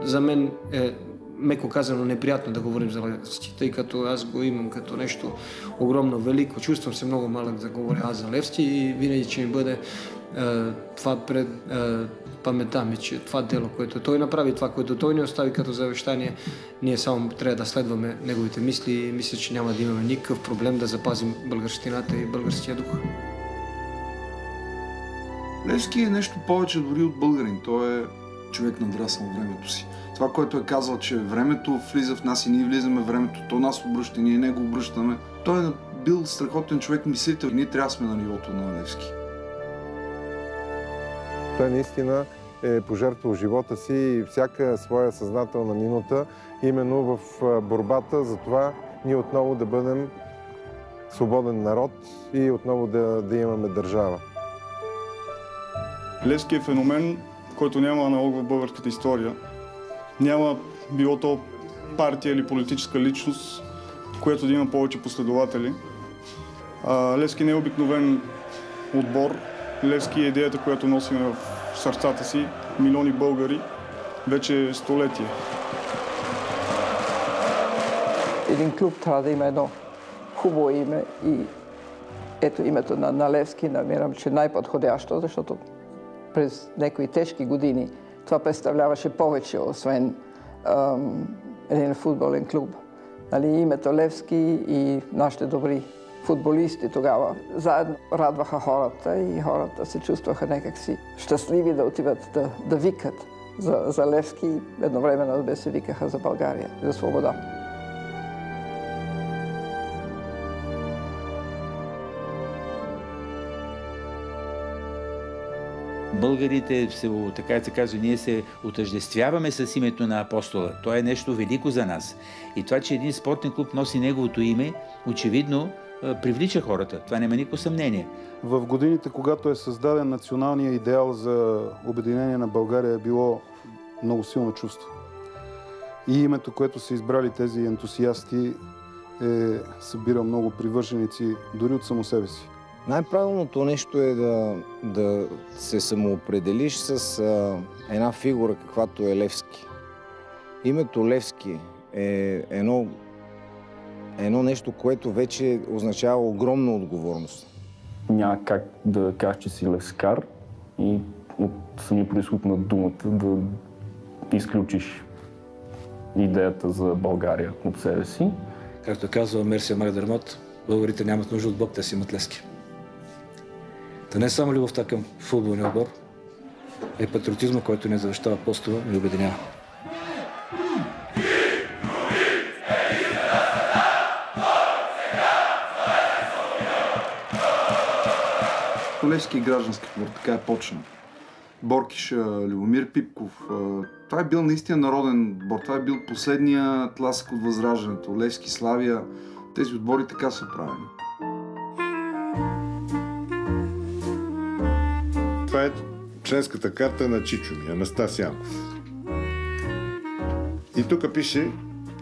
За мен е, меко казано, неприятно да говорим за Левски, тъй като аз го имам като нещо огромно, велико. Чувствам се много малък да говоря аз за Левски и винаги, че ми бъде това пред паметта ми, че това дело, което той направи, това, което той ни остави като завещание, ние само трябва да следваме неговите мисли и мисля, че няма да имаме никакъв проблем да запазим българщината и българския дух. Левски е нещо повече дори от българин. Той е човек надраснал времето си. Това, което е казал, че времето влиза в нас и ние влизаме в времето, то нас обръща, ние него обръщаме. Той е бил страхотен човек, мислител и ние трябва да сме на нивото на Левски. Той наистина е пожертвал живота си и всяка своя съзнателна минута именно в борбата за това ние отново да бъдем свободен народ и отново да имаме държава. Левски е феномен, който няма аналог в българската история. Няма било то партия или политическа личност, която да има повече последователи. Левски не е обикновен отбор. Левски е идеята, която носим в сърцата си милиони българи вече столетие. Един клуб трябва да има едно хубаво име и ето името на Левски намирам, че най-подходящо, защото през някои тежки години това представляваше повече, освен един футболен клуб. Нали, името Левски и нашите добри футболисти тогава заедно радваха хората и хората се чувстваха някакси щастливи да отиват да викат за Левски и едновременно да се викаха за България, за свобода. Българите, така се казва, ние се отъждествяваме с името на апостола. То е нещо велико за нас. И това, че един спортен клуб носи неговото име, очевидно привлича хората. Това няма никакво съмнение. В годините, когато е създаден националния идеал за обединение на България, е било много силно чувство. И името, което са избрали тези ентусиасти, събира много привърженици дори от само себе си. Най-правилното нещо е да се самоопределиш с една фигура, каквато е Левски. Името Левски е едно нещо, което вече означава огромна отговорност. Няма как да кажеш, че си левскар и от самия произход на думата да изключиш идеята за България от себе си. Както казва Мерсия Макдермот, българите нямат нужда от Бог, те си имат Левски. Та не само любовта към футболния отбор, е патриотизма, който не завещава апостола и обединява. Левски граждански отбор, така е почна. Боркиша, Любомир Пипков. Това е бил наистина народен отбор. Това е бил последния тласък от възраждането. Левски, Славия. Тези отбори така са правени. Това е членската карта на Чичо ми, Анастас Янков. И тук пише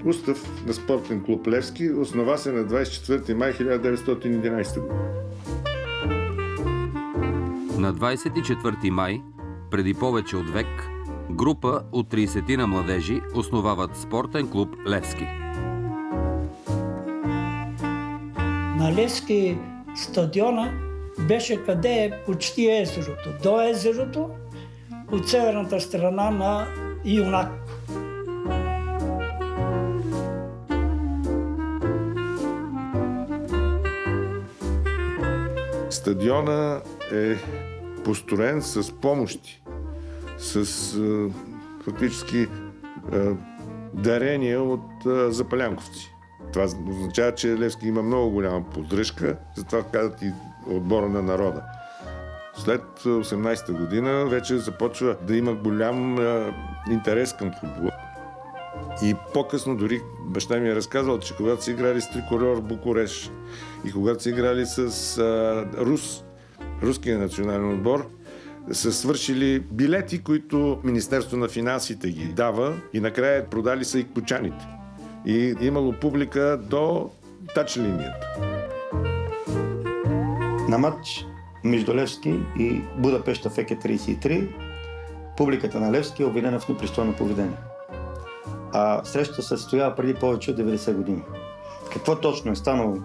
Устав на спортен клуб Левски, основа се на 24 май 1911 година. На 24 май, преди повече от век, група от 30 младежи основават спортен клуб Левски. На Левски стадиона беше къде е почти езерото. До езерото, от северната страна на Юнак. Стадиона е построен с помощи с фактически дарения от запалянковци. Това означава, че Левски има много голяма поддръжка, затова казват и отбора на народа. След 18-та година вече започва да има голям интерес към футбола. И по-късно дори баща ми е разказал, че когато са играли с Триколор Букурещ и когато са играли с руския национален отбор, са свършили билети, които Министерство на финансите ги дава и накрая продали са и кочаните. И имало публика до тач линията. На матч между Левски и Будапеща ФК-33 публиката на Левски е обвинена в непристойно поведение. А срещата се състоява преди повече от 90 години. Какво точно е станало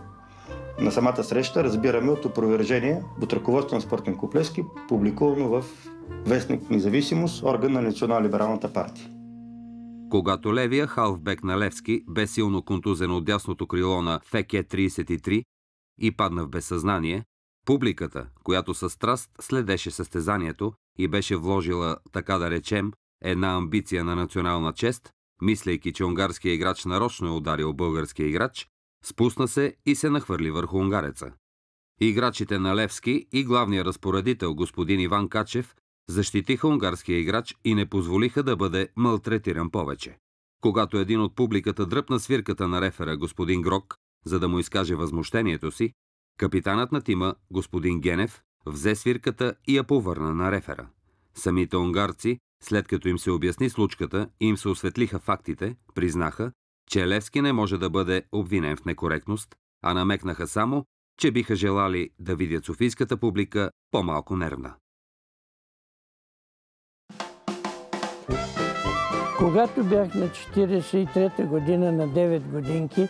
на самата среща, разбираме от опровержение от ръководството на спортен клуб Левски, публикувано в вестник Независимост, орган на Национал-либералната партия. Когато левия халфбек на Левски бе силно контузен от дясното крило на ФК-33 и падна в безсъзнание, публиката, която със страст следеше състезанието и беше вложила, така да речем, една амбиция на национална чест, мислейки, че унгарският играч нарочно е ударил българския играч, спусна се и се нахвърли върху унгареца. Играчите на Левски и главният разпоредител господин Иван Качев защитиха унгарския играч и не позволиха да бъде малтретиран повече. Когато един от публиката дръпна свирката на рефера господин Грок, за да му изкаже възмущението си, капитанът на тима, господин Генев, взе свирката и я повърна на рефера. Самите унгарци, след като им се обясни случката и им се осветлиха фактите, признаха, че Левски не може да бъде обвинен в некоректност, а намекнаха само, че биха желали да видят софийската публика по-малко нервна. Когато бях на 43-та година на 9 годинки,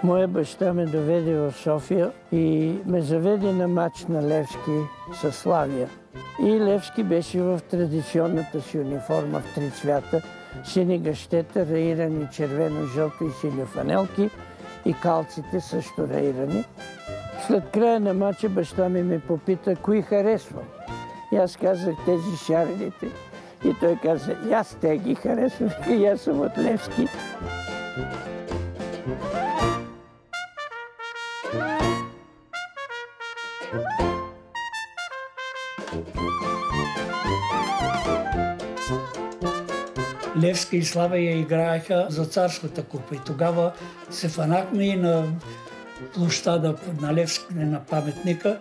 моя баща ме доведе в София и ме заведе на матч на Левски със Славия. И Левски беше в традиционната си униформа в три цвята, сини гащета, раирани червено, жълто и сини фанелки и калците също раирани. След края на матча баща ми ме попита кои харесвам. И аз казах тези шарените. И той каза, и аз те ги харесвам, и аз съм от Левски. Левски и Славия играеха за царската купа. И тогава се фанахме и на площада на Левски, на паметника,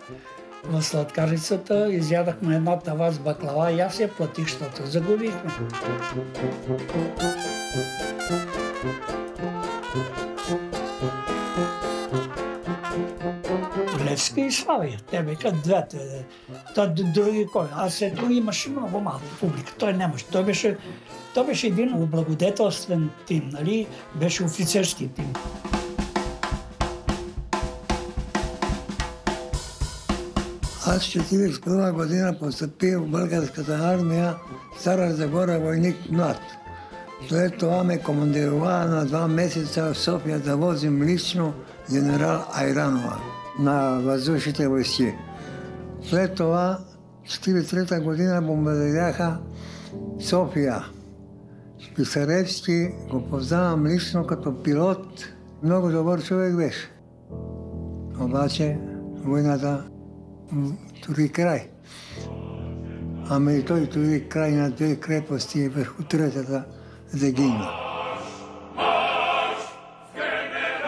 в сладкарицата, изядахме една тава с баклава и аз я платих, защото загубихме. Левски и Славия, те бяха двете. Той други кой? Аз ето имаше много малко публика, той нямаше. Той беше един облагодетелствен тим, нали? Беше офицерски тим. Аз 1941 година постъпих в българската армия Стара Загора, войник млад. След това ме командирова на 2 месеца в София да возим лично генерал Айранова на въздушните войски. След това 1943 година бомбардираха София. Списаревски го познавам лично като пилот. Много добър човек беше. Обаче войната тури край. Ами и той тури край на 2 крепости и върху третата загина.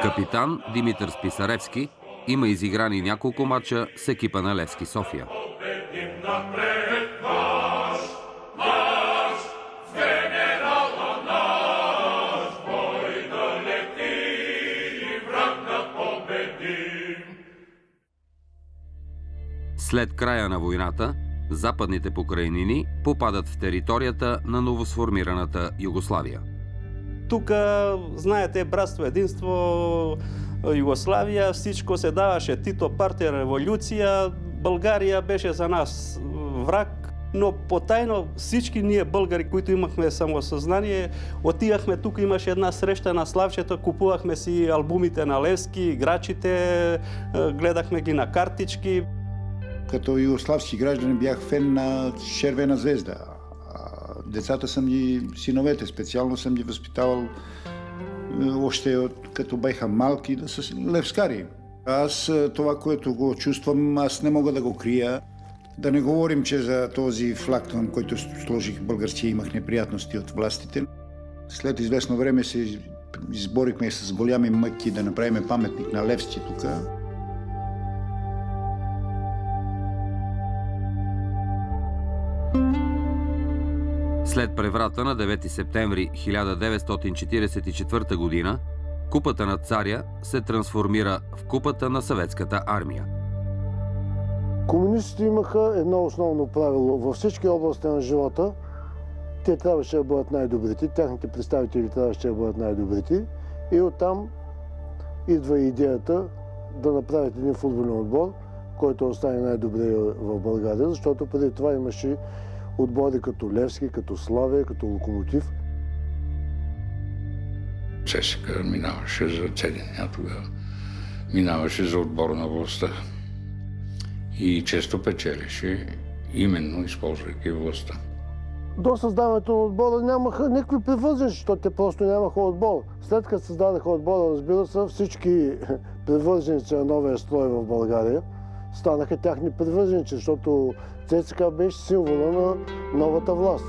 Капитан Димитър Списаревски има изиграни няколко мача с екипа на Левски София. След края на войната, западните покрайнини попадат в територията на новосформираната Югославия. Тук, знаете, братство, единство, Югославия, всичко се даваше. Тито, партия, революция. България беше за нас враг. Но потайно всички ние българи, които имахме самосъзнание, отивахме тук, имаше една среща на Славчета, купувахме си албумите на Левски, играчите, гледахме ги на картички. Като югославски граждани бях фен на Червена звезда. Децата съм ги, синовете специално съм ги възпитавал още като бяха малки да са левскари. Аз това, което го чувствам, аз не мога да го крия. Да не говорим, че за този флаг, който сложих в Българския, имах неприятности от властите. След известно време се изборихме с голями мъки да направим паметник на Левски тук. След преврата на 9 септември 1944 година, Купата на царя се трансформира в Купата на Съветската армия. Комунистите имаха едно основно правило. Във всички области на живота те трябваше да бъдат най-добрите, тяхните представители трябваше да бъдат най-добрите. И оттам идва идеята да направят един футболен отбор, който остане най-добре в България, защото преди това имаше отбори като Левски, като Славия, като Локомотив. ЦСКА минаваше за ЦДН тогава, минаваше за отбор на властта и често печелеше, именно използвайки властта. До създаването на отбора нямаха никакви привърженици, защото те просто нямаха отбор. След като създадаха отбора, разбира се, всички привърженици на новия строй в България станаха тяхни привърженици, защото ЦСКА беше символа на новата власт.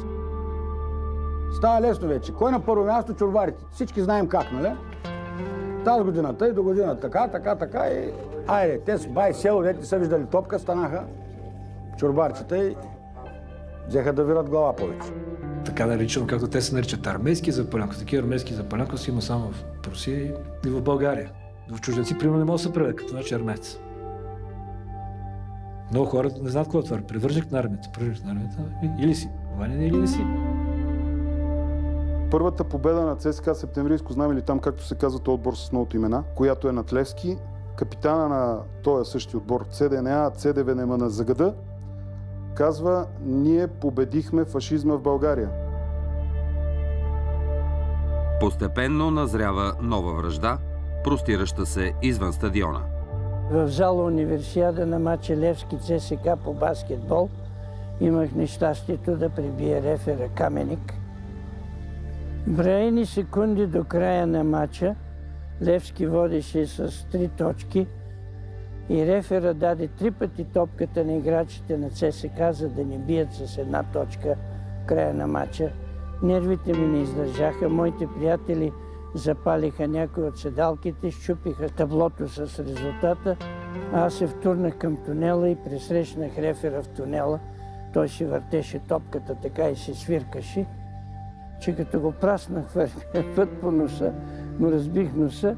Става лесно вече. Кой на първо място? Чорбарите. Всички знаем как, нали? Тази годината и до година така и... Айде, те с бай село, не са виждали топка, станаха чорбарчета и взеха да вират глава повече. Така наричано, както те се наричат армейски запалянкови. Такива армейски запалянкови има само в Русия и в България. В чужденци, примерно, не може да се преведе като значи армеец. Много хора не знаят какво е това. Привърженик на армията. Или си военен, или не си. Първата победа на ЦСКА Септемврийско знаме, или там, както се казва, този отбор с новото имена, която е над Левски, капитана на този същия отбор ЦДНА, ЦДВНМ на ЗГД, казва: ние победихме фашизма в България. Постепенно назрява нова вражда, простираща се извън стадиона. В зала Универсиада на мача Левски ЦСКА по баскетбол имах нещастието да прибия рефера Каменик. Броени секунди до края на мача Левски водеше с 3 точки и рефера даде 3 пъти топката на играчите на ЦСКА, за да не бият с 1 точка в края на мача. Нервите ми не издържаха, моите приятели запалиха някои от седалките, счупиха таблото с резултата. Аз се втурнах към тунела и пресрещнах рефера в тунела. Той си въртеше топката така и се свиркаше, че като го праснах път по носа, му разбих носа,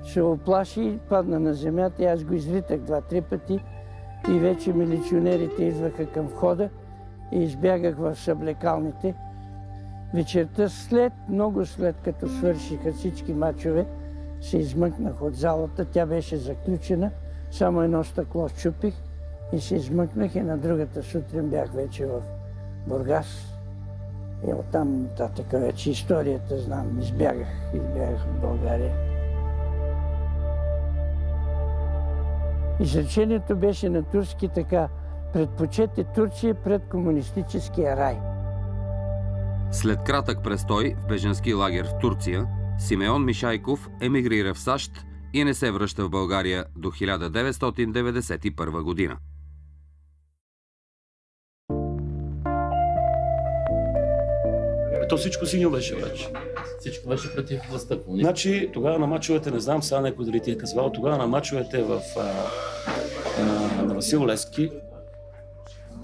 се оплаши и падна на земята и аз го изритах 2-3 пъти и вече милиционерите идваха към входа и избягах в съблекалните. Вечерта много след като свършиха всички мачове, се измъкнах от залата, тя беше заключена, само едно стъкло счупих и се измъкнах и на другата сутрин бях вече в Бургас. И оттам нататък вече историята знам, избягах от България. Изречението беше на турски така: предпочете Турция пред комунистическия рай. След кратък престой в бежански лагер в Турция, Симеон Мишайков емигрира в САЩ и не се връща в България до 1991 година. То всичко синьо беше вече. Всичко беше против властта. Значи, тогава на мачовете, не знам сега някой дали ти е казвал, тогава на мачовете на Васил Левски,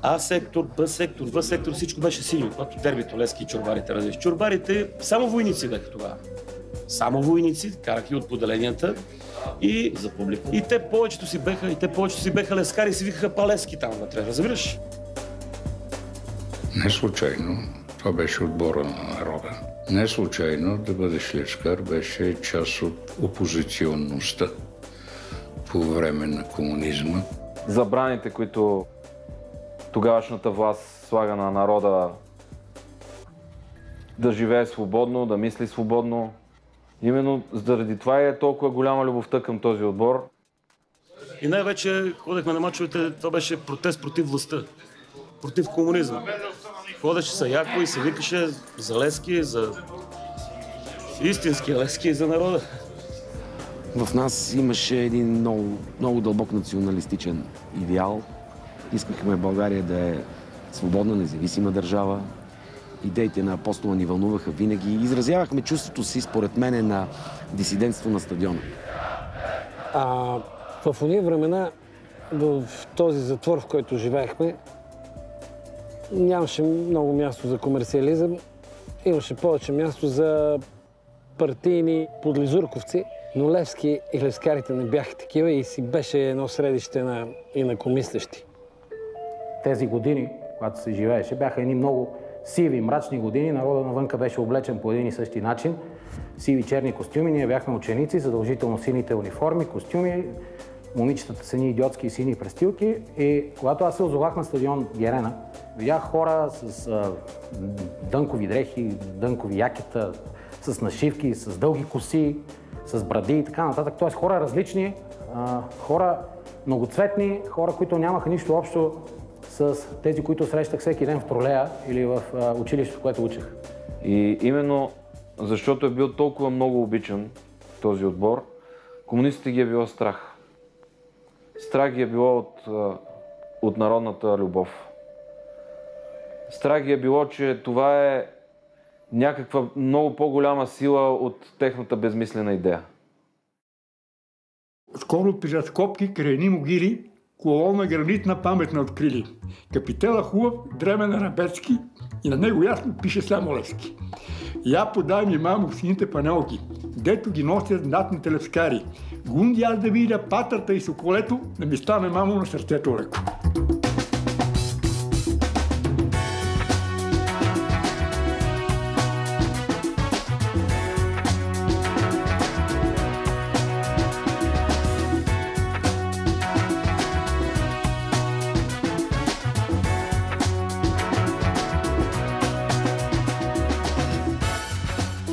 А сектор, Б сектор, В сектор, всичко беше синьо, когато дербито Левски и чорбарите различни. Чорбарите само войници бяха тогава. Само войници, караха от поделенията и за публика. И те повечето си беха лескари и си викаха Палески там вътре, разбираш? Не случайно това беше отбора на народа. Не случайно да бъдеш левскар беше част от опозиционността по време на комунизма. Забраните, които тогавашната власт слага на народа да живее свободно, да мисли свободно. Именно заради това е толкова голяма любовта към този отбор. И най-вече ходехме на мачовете, това беше протест против властта, против комунизма. ходеше се яко и се викаше за Левски, за истински Левски и за народа. В нас имаше един много дълбок националистичен идеал. Искахме България да е свободна, независима държава. Идеите на Апостола ни вълнуваха винаги. Изразявахме чувството си, според мен, на дисидентство на стадиона. В ония времена, в този затвор, в който живеехме, нямаше много място за комерциализъм. Имаше повече място за партийни подлизурковци, но Левски и левскарите не бяха такива и си беше едно средище на инакомислещи. Тези години, когато се живееше, бяха едни много сиви, мрачни години. Народът навънка беше облечен по един и същи начин. Сиви черни костюми, ние бяхме ученици, задължително сините униформи, костюми, момичетата са ни идиотски сини престилки. И когато аз се озовах на стадион Герена, видях хора с дънкови дрехи, дънкови якета, с нашивки, с дълги коси, с бради и така нататък. Тоест хора различни, хора многоцветни, хора, които нямаха нищо общо с тези, които срещах всеки ден в тролея или в училището, в което учех. И именно защото е бил толкова много обичан този отбор, комунистите ги е било страх. Страх ги е било от народната любов. Страх ги е било, че това е някаква много по-голяма сила от техната безмислена идея. Скоро при разкопки крайни могили колона гранитна паметна открили. Капитела хубав, дремен арабецки и на него ясно пише само Левски. Я подай ми, мамо, сините панелки, дето ги носят знатните левскари. Гунди аз да видя патрата и соколето, да ми стане, мамо, на сърцето леко.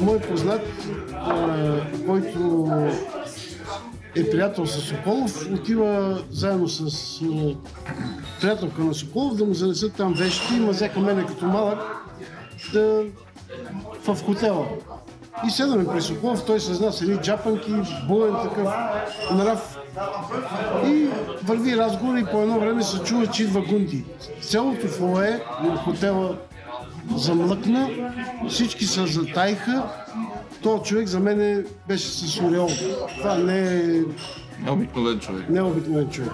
Мой познат, който е приятел с Соколов, отива заедно с приятелка на Соколов да му занесат там вещи. Ма взеха мене като малък в хотела. И седаме при Соколов, той с нас едни джапанки, буен такъв нрав. И върви разговор и по едно време се чува, че идва Гунди. Цялото фойе на хотела замлъкна, всички се затаиха. Този човек за мен беше с ореол. Това не е обикновен човек. Не е обикновен човек.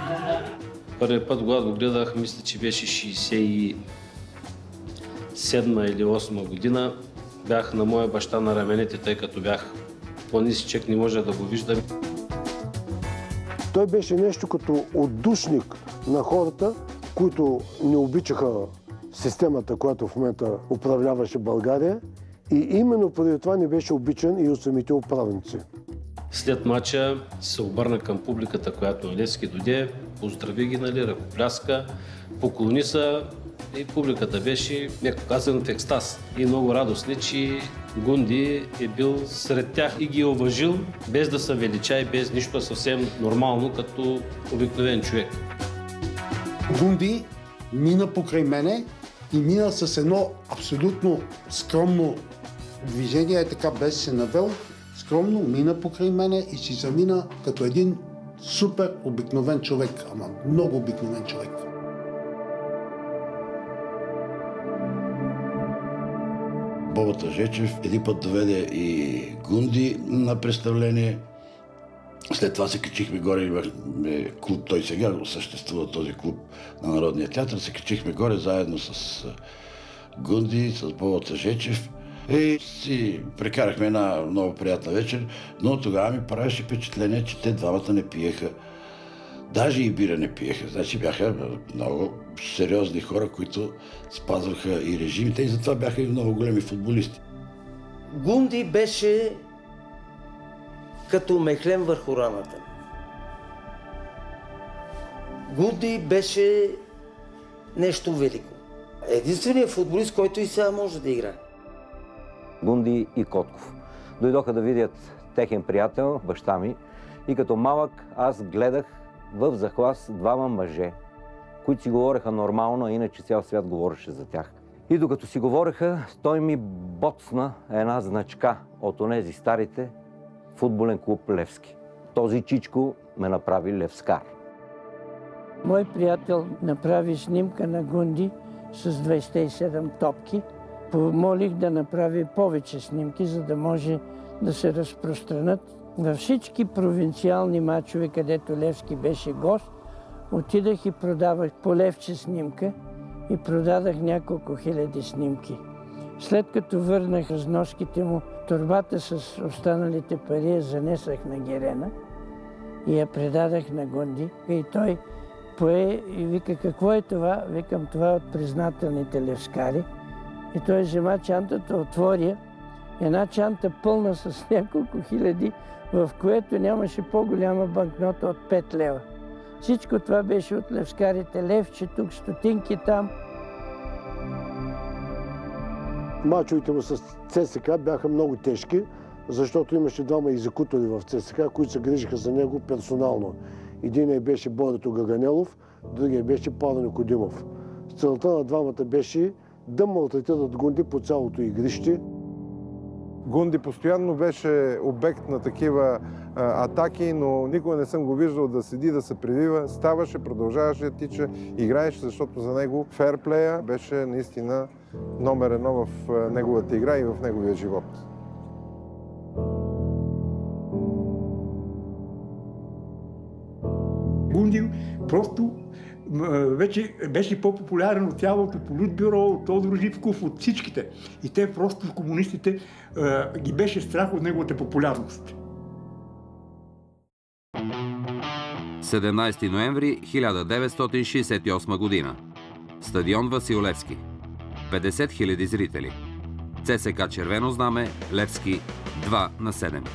Първият път, когато го гледах, мисля, че беше 67 или 8 година. Бях на моя баща на раменете, тъй като бях по-нисичък, не може да го виждам. Той беше нещо като отдушник на хората, които не обичаха системата, която в момента управляваше България, и именно преди това не беше обичан и от самите управници. След матча се обърна към публиката, която Левски дойде, поздрави ги, ръкопляска, поклони се и публиката беше, меко казано, в екстаз. И много радостни, че Гунди е бил сред тях и ги е уважил, без да се велича и без нищо, съвсем нормално, като обикновен човек. Гунди мина покрай мене и мина с едно абсолютно скромно движение, така без се навел, скромно мина покрай мене и си замина като един супер обикновен човек, ама много обикновен човек. Бобата Жечев един път доведе и Гунди на представление. След това се качихме горе, имахме клуб, той сега съществува този клуб на Народния театър, се качихме горе заедно с Гунди, с Бобата Жечев и си прекарахме една много приятна вечер, но тогава ми правеше впечатление, че те двамата не пиеха. Даже и бира не пиеха. Значи бяха много сериозни хора, които спазваха и режимите и затова бяха и много големи футболисти. Гунди беше като мехлем върху раната. Гунди беше нещо велико. Единственият футболист, който и сега може да играе. Гунди и Котков дойдоха да видят техен приятел, баща ми, и като малък аз гледах в захлас двама мъже, които си говореха нормално, а иначе цял свят говореше за тях. И докато си говореха, той ми боцна една значка от онези старите футболен клуб Левски. Този чичко ме направи левскар. Мой приятел направи снимка на Гунди с 27 топки. Помолих да направи повече снимки, за да може да се разпространят във всички провинциални мачове, където Левски беше гост. Отидах и продавах по левче снимка и продадах няколко хиляди снимки. След като върнах разноските му, торбата с останалите пари я занесах на Герена и я предадах на Гунди. И той пое и вика, какво е това? Викам, това от признателните левскари. И той взема чантата, отворя. Една чанта пълна с няколко хиляди, в което нямаше по-голяма банкнота от 5 лева. Всичко това беше от левскарите. Левче тук, стотинки там. Мачовете му с ЦСКА бяха много тежки, защото имаше двама екзекутори в ЦСКА, които се грижиха за него персонално. Единият беше Борито Гаганелов, другият беше Павел Никодимов. Целта на двамата беше да малтретират Гунди по цялото игрище. Гунди постоянно беше обект на такива атаки, но никога не съм го виждал да седи, да се привива. Ставаше, продължаваше да тича, играеше, защото за него ферплея беше наистина номер 1 в неговата игра и в неговия живот. Гунди просто вече беше по-популярен от цялото Политбюро, от Тодор Живков, от всичките. И те просто, комунистите, ги беше страх от неговата популярност. 17 ноември 1968 година. Стадион Васил Левски. 50 000 зрители. ЦСКА Червено знаме, Левски 2-7.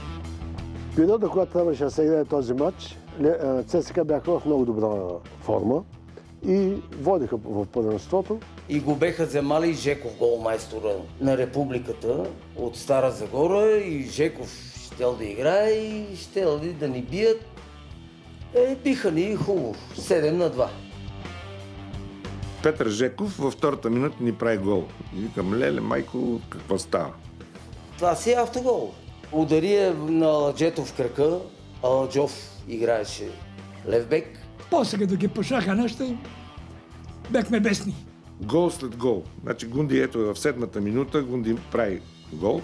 В периода, когато трябваше да се играе този матч, ЦСКА бяха в много добра форма и водиха в първенството. И го беха вземали Жеков, голмайстора на Републиката от Стара Загора, и Жеков щел да играе и щел да ни бият. Биха ни хубаво, 7-2. Петър Жеков във втората минута ни прави гол. И викам, леле, майко, какво става? Това си е автогол. Удари на Аладжето в кръка. Аладжов играеше левбек. После като ги пошаха нещо, бяхме бесни. Гол след гол. Значи Гунди, ето в 7-та минута, Гунди прави гол.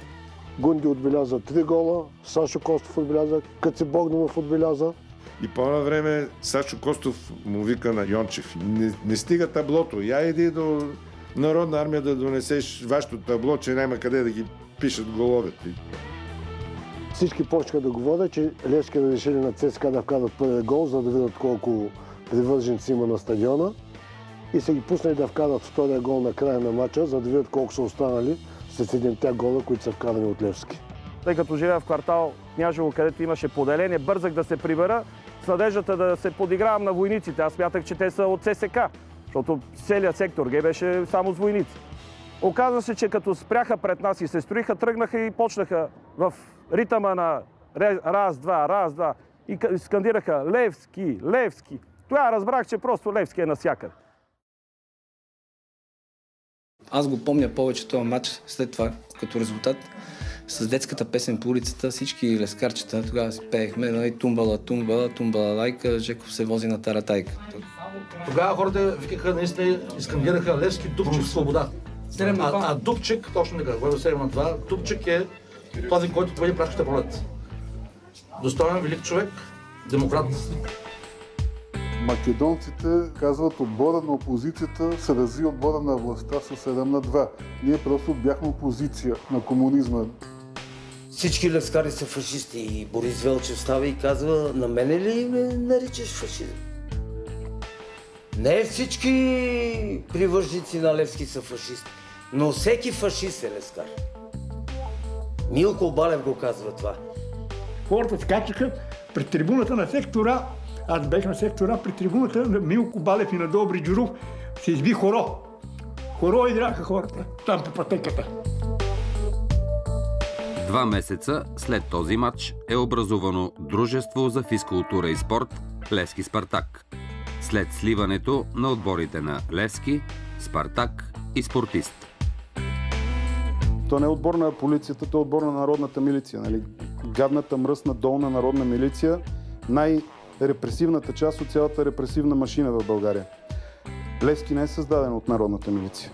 Гунди отбеляза 3 гола, Сашо Костов отбеляза, Къци Богданов отбеляза. И по това време Сашо Костов му вика на Йончев, не стига таблото, я иди до Народна армия да донесеш вашето табло, че няма къде да ги пишат головете. Всички почнаха да говорят, че Левски разрешили на ЦСКА да вкарат първия гол, за да видят колко привърженици има на стадиона. И се ги пуснали да вкарат втория гол на края на матча, за да видят колко са останали след 7-те гола, които са вкарани от Левски. Тъй като живея в квартал Княжево, където имаше поделение, бързах да се прибера с надеждата да се подигравам на войниците. Аз смятах, че те са от ЦСКА, защото целият сектор Г беше само с войници. Оказва се, че като спряха пред нас и се строиха, тръгнаха и почнаха в ритъма на раз, два и скандираха Левски, Левски. Тогава разбрах, че просто Левски е навсякъде. Аз го помня повече този матч след това, като резултат. С детската песен по улицата, всички лескарчета, тогава си пеехме, нали, тумбала, тумбала, тумбала лайка, Жеков се вози на таратайка. Тогава хората викаха, наистина изкандираха Левски, Дупчик, свобода. А Дупчик, точно така, говоря 7-2, Дупчик е този, който твърди прашката пролет. Достоен, велик човек, демократ. Македонците казват, отбора на опозицията се разви отбора на властта с 7-2. Ние просто бяхме опозиция на комунизма. Всички левскари са фашисти и Борис Велчев става и казва, на мене ли ме наричаш фашизъм? Не всички привърженици на Левски са фашисти, но всеки фашист е левскар. Милко Балев го казва това. Хората скачаха пред трибуната на сектора. Аз бех на сектора, при трибуната на Милко Балев и на Добри Джуров се изби хоро. Хоро играха хората там по пътеката. 2 месеца след този матч е образувано Дружество за физкултура и спорт Левски Спартак. След сливането на отборите на Левски, Спартак и Спортист. То не е отбор на полицията, то е отбор на народната милиция. Нали? Гадната, мръсна, долна народна милиция, най-репресивната част от цялата репресивна машина в България. Левски не е създаден от народната милиция.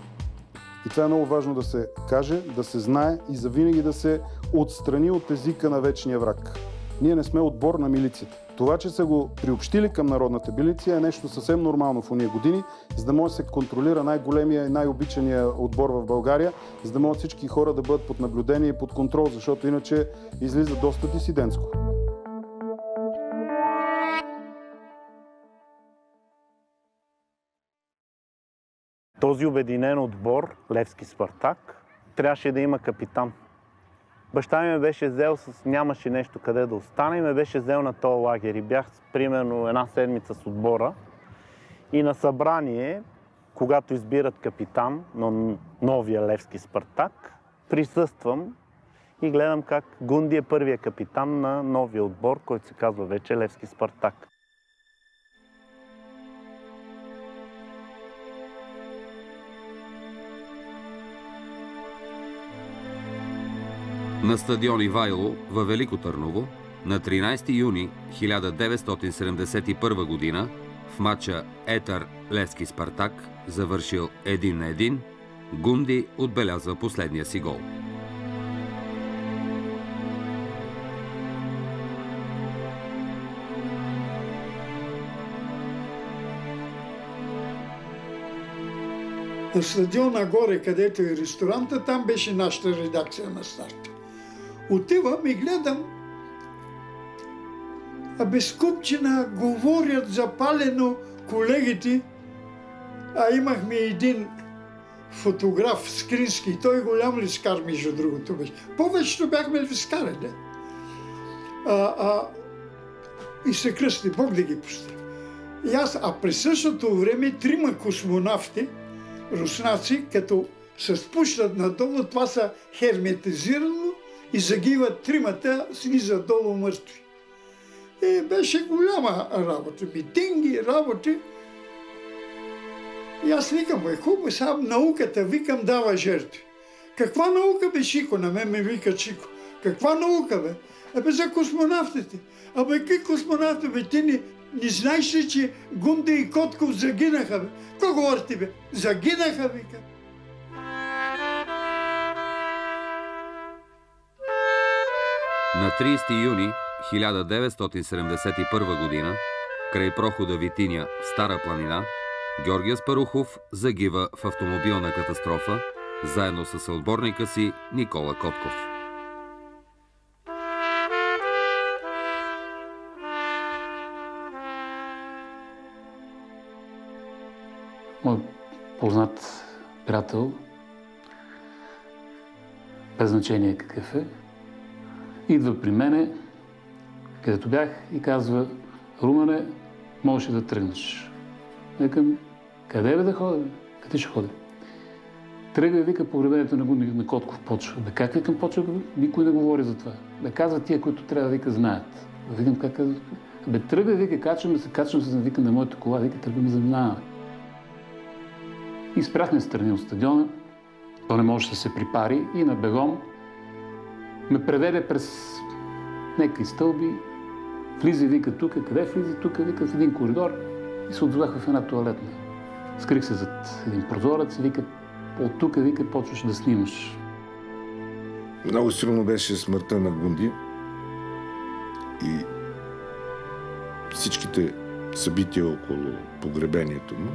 И това е много важно да се каже, да се знае и завинаги да се отстрани от езика на вечния враг. Ние не сме отбор на милицията. Това, че са го приобщили към народната милиция, е нещо съвсем нормално в уния години, за да може да се контролира най-големия и най-обичания отбор в България, за да могат всички хора да бъдат под наблюдение и под контрол, защото иначе излиза доста дисидентско. Този обединен отбор, Левски Спартак, трябваше да има капитан. Баща ми ме беше взел нямаше нещо къде да остане и ме беше взел на този лагер. И бях примерно една седмица с отбора. И на събрание, когато избират капитан на новия Левски Спартак, присъствам и гледам как Гунди е първия капитан на новия отбор, който се казва вече Левски Спартак. На стадион Ивайло във Велико Търново на 13 юни 1971 година в матча Етър Левски Спартак, завършил 1-1, Гунди отбелязва последния си гол. На стадиона горе, където е ресторанта, там беше нашата редакция на старта. Отивам и гледам, без купчина говорят запалено колегите, а имахме един фотограф, Скрински, той голям лискар, между другото беше. Повечето бяхме лискари, да. И се кръсти, Бог да ги постави. А през същото време трима космонавти, руснаци, като се спущат надолу, това са херметизирано и загиват тримата, слизат долу мъртви. И беше голяма работа, митинги, работи. И аз викам, хубаво, сега науката, викам, дава жертви. Каква наука бе, Шико? На мен ме вика Чико. Каква наука бе? За космонавтите. Какви космонавти бе? Ти не знаеш ли, че Гунди и Котков загинаха бе? Какво говорите бе? Загинаха, вика. На 30 юни 1971 година, край прохода Витиня в Стара планина, Георги Аспарухов загива в автомобилна катастрофа, заедно с съотборника си Никола Котков. Мой познат приятел, без значение какъв е, идва при мене, където бях, и казва: Румене, можеш да тръгнеш. Викам: къде бе да ходя? Къде ще ходя? Тръгва и вика: погребението на Гунди на Котков почва. Бе, как викам почва? Никой не говори за това. Бе, казва тия, които трябва да вика, знаят. Викам: как казва? Бе, тръгва и вика: качвам се, вика, на моята кола, вика, тръгваме, заминаваме. И спряхме страни от стадиона. То не може да се припари и на бегом ме преведе през някакви стълби. Влиза, вика, тук. Къде влиза? Тук, вика, в един коридор и се отзовах в една тоалетна. Скрих се зад един прозорец и вика: от тук, вика, почваш да снимаш. Много силно беше смъртта на Гунди и всичките събития около погребението му.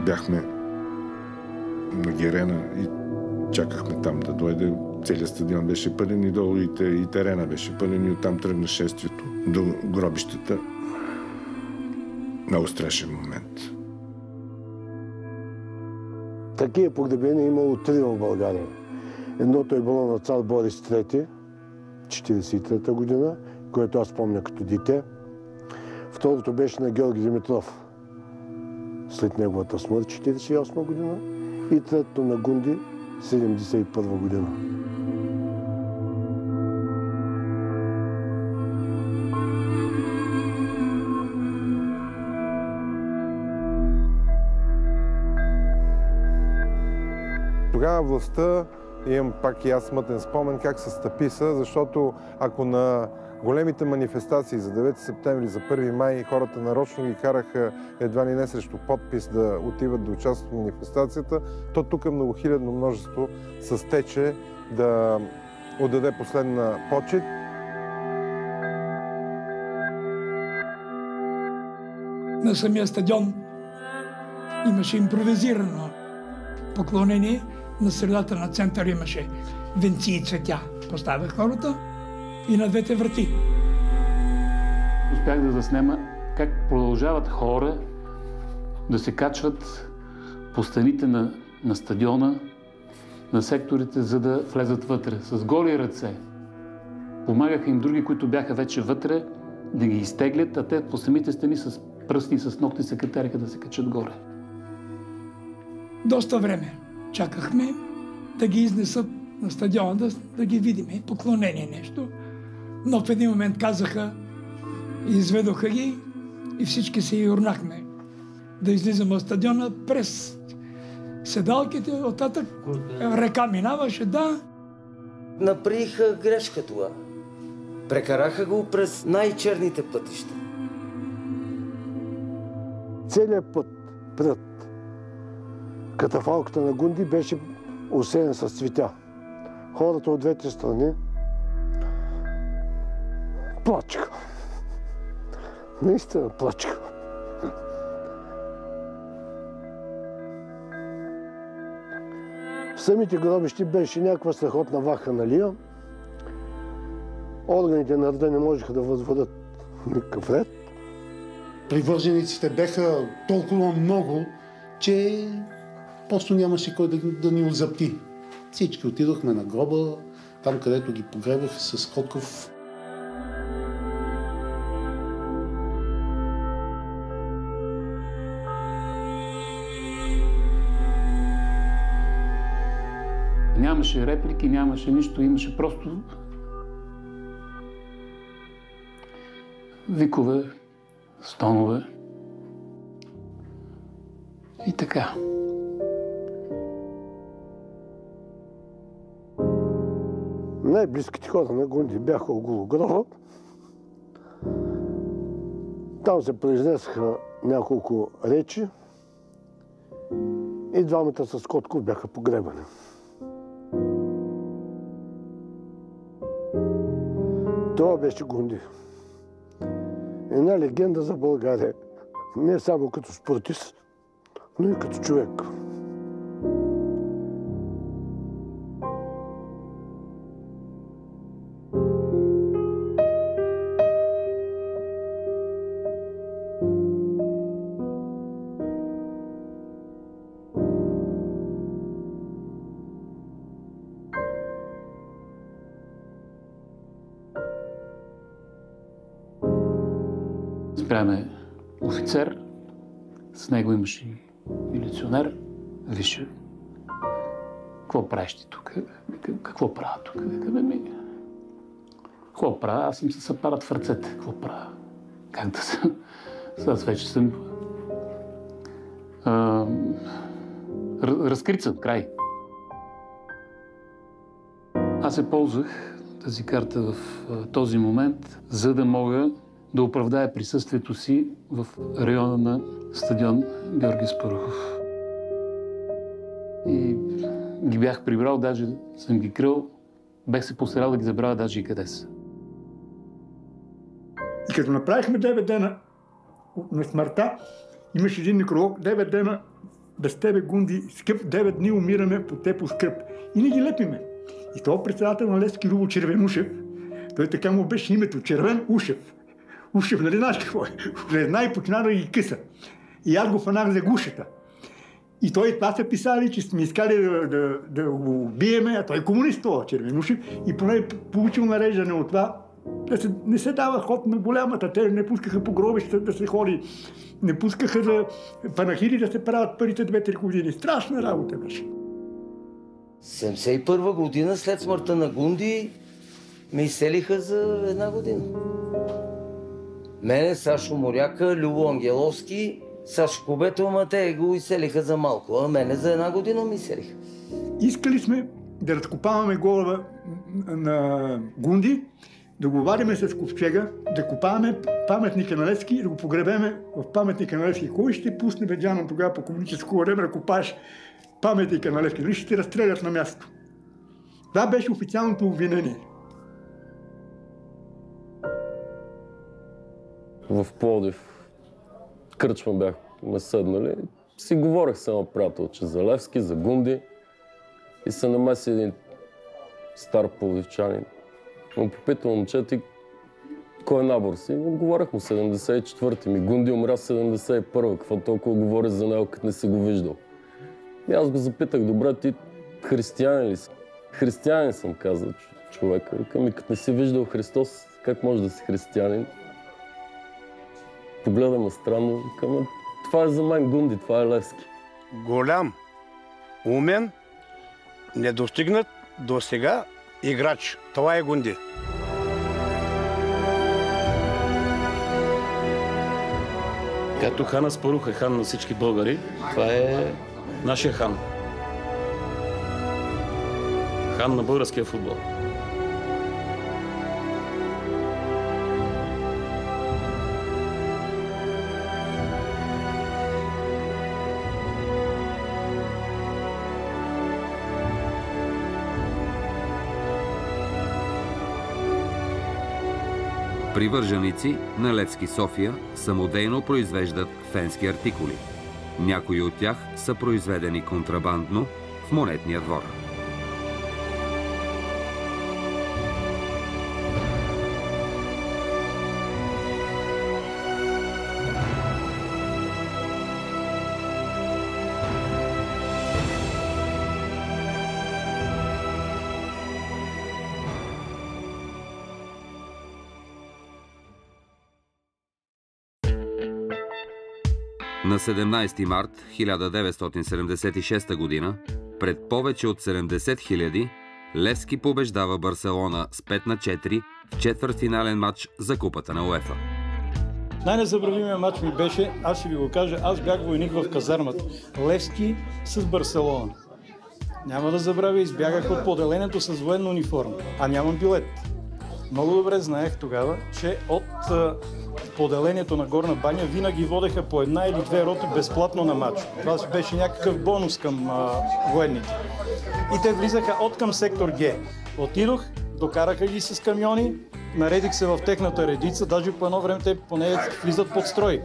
Бяхме на Герена и чакахме там да дойде. Целият стадион беше пълен и долу и терена беше пълен и оттам тръгна шествието до гробищата. Много страшен момент. Такива погребения е имало 3 в България. Едното е било на цар Борис III, 1943 година, което аз помня като дете. Второто беше на Георги Димитров, след неговата смърт, 1948 година. И третото на Гунди, 1971 година. тогава властта, имам пак и аз смътен спомен как се стъписа, защото ако на големите манифестации за 9 септември, за 1 май, хората нарочно ги караха едва ли не срещу подпис да отиват да участват в манифестацията, то тук многохилядно множество се стече да отдаде последна почет. На самия стадион имаше импровизирано поклонение. На средата на център имаше венци и цветя. Поставях хората и на двете врати. Успях да заснема как продължават хора да се качват по стените на стадиона, на секторите, за да влезат вътре. С голи ръце. Помагаха им други, които бяха вече вътре, да ги изтеглят, а те по самите стени с пръсти и с ногти се катериха да се качат горе. Доста време чакахме да ги изнесат на стадиона, да ги видим. Поклонение нещо. Но в един момент казаха, изведоха ги и всички се юрнахме да излизаме от стадиона през седалките, оттатък река минаваше, да. Направиха грешка това. Прекараха го през най-черните пътища. Целият път пред катафалката на Гунди беше усеян с цветя. Хората от двете страни плачеха. Наистина плачеха. В самите гробищи беше някаква страхотна вакханалия. Органите на реда не можеха да възводят никакъв ред. Привържениците бяха толкова много, че просто нямаше кой да ни озапти. Всички отидохме на гроба, там където ги погребах с Котков. Нямаше реплики, нямаше нищо, имаше просто викове, стонове и така. Най-близките хора на Гунди бяха около гроба. Там се произнесаха няколко речи и двамата с Котков бяха погребани. Това беше Гунди. Една легенда за България. Не само като спортист, но и като човек. Спряме офицер, с него имаше и милиционер. Виж, какво правиш ти тук? Какво правя тук? Какво правя? Аз съм с апарат в ръцете. Какво правя? Как да съм? Аз вече съм разкрит съм, край. Аз се ползвах тази карта в този момент, за да мога да оправдая присъствието си в района на стадион Георги Спарухов. И ги бях прибрал, даже съм ги крил, бях се постарал да ги забравя даже и къде са. И като направихме 9 дена на смъртта, имаше един некролог, 9 дена без тебе, Гунди, скъп, 9 дни умираме по те по скръп. И не ги лепиме. И това председател на Левски Любо Червенушев, той така му беше името, Червен Ушев. Ушев, нали знаеш какво е? Влезна и почна да ги къса. И аз го фанах за гушата. И той това са писали, че сме искали да го убиеме, а той е комунист това, Червенушев. И поне получил нареждане от това, не се дава ход на голямата. Те не пускаха по гробищата да се ходи. Не пускаха за панахиди да се правят първите 2-3 години. Страшна работа беше. 71 година след смъртта на Гунди ме изселиха за 1 година. Мене, Сашо Моряка, Любо Ангеловски, Сашо Кобето, ама те го изселиха за малко, а мене за 1 година ми изселиха. Искали сме да разкопаваме глава на Гунди, да го вадиме с ковчега, да копаваме паметника на Левски и да го погребеме в паметника на Левски. Кой ще пусне беджана тогава по комунистическо време да копаеш паметника на Левски? Дали ще те разстрелят на място? Това беше официалното обвинение. В Пловдив кръчма бяхме седнали. Си говорех с едно приятелче за Левски, за Гунди и се намеси един стар пловдивчанин. Му попитал момче, ти кой набор си? Отговорих му 74-ти ми. Гунди умря 71-а. Какво толкова говори за него, като не си го виждал? И аз го запитах, добре, ти християнин ли си? Християнин съм, каза човека. Викам, и като не си виждал Христос, как може да си християнин? Погледа ме странно, викам, това е за мен Гунди, това е Левски. Голям, умен, недостигнат до сега играч. Това е Гунди. Както хан Аспарух е хан на всички българи, това е нашия хан. Хан на българския футбол. Привърженици на Левски София самодейно произвеждат фенски артикули. Някои от тях са произведени контрабандно в Монетния двор. На 17 март 1976 година, пред повече от 70 000, Левски побеждава Барселона с 5-4 в четвъртфинален матч за Купата на УЕФА. Най-незабравимият матч ми беше, аз ще ви го кажа, аз бях войник в казармата. Левски с Барселона. Няма да забравя, избягах от поделението с военна униформа, а нямам билет. Много добре знаех тогава, че от поделението на Горна баня винаги водеха по една или две роти безплатно на матч. Това беше някакъв бонус към военните. И те влизаха от към сектор Г. Отидох, докараха ги с камиони, наредих се в техната редица, даже по едно време те поне влизат под строй.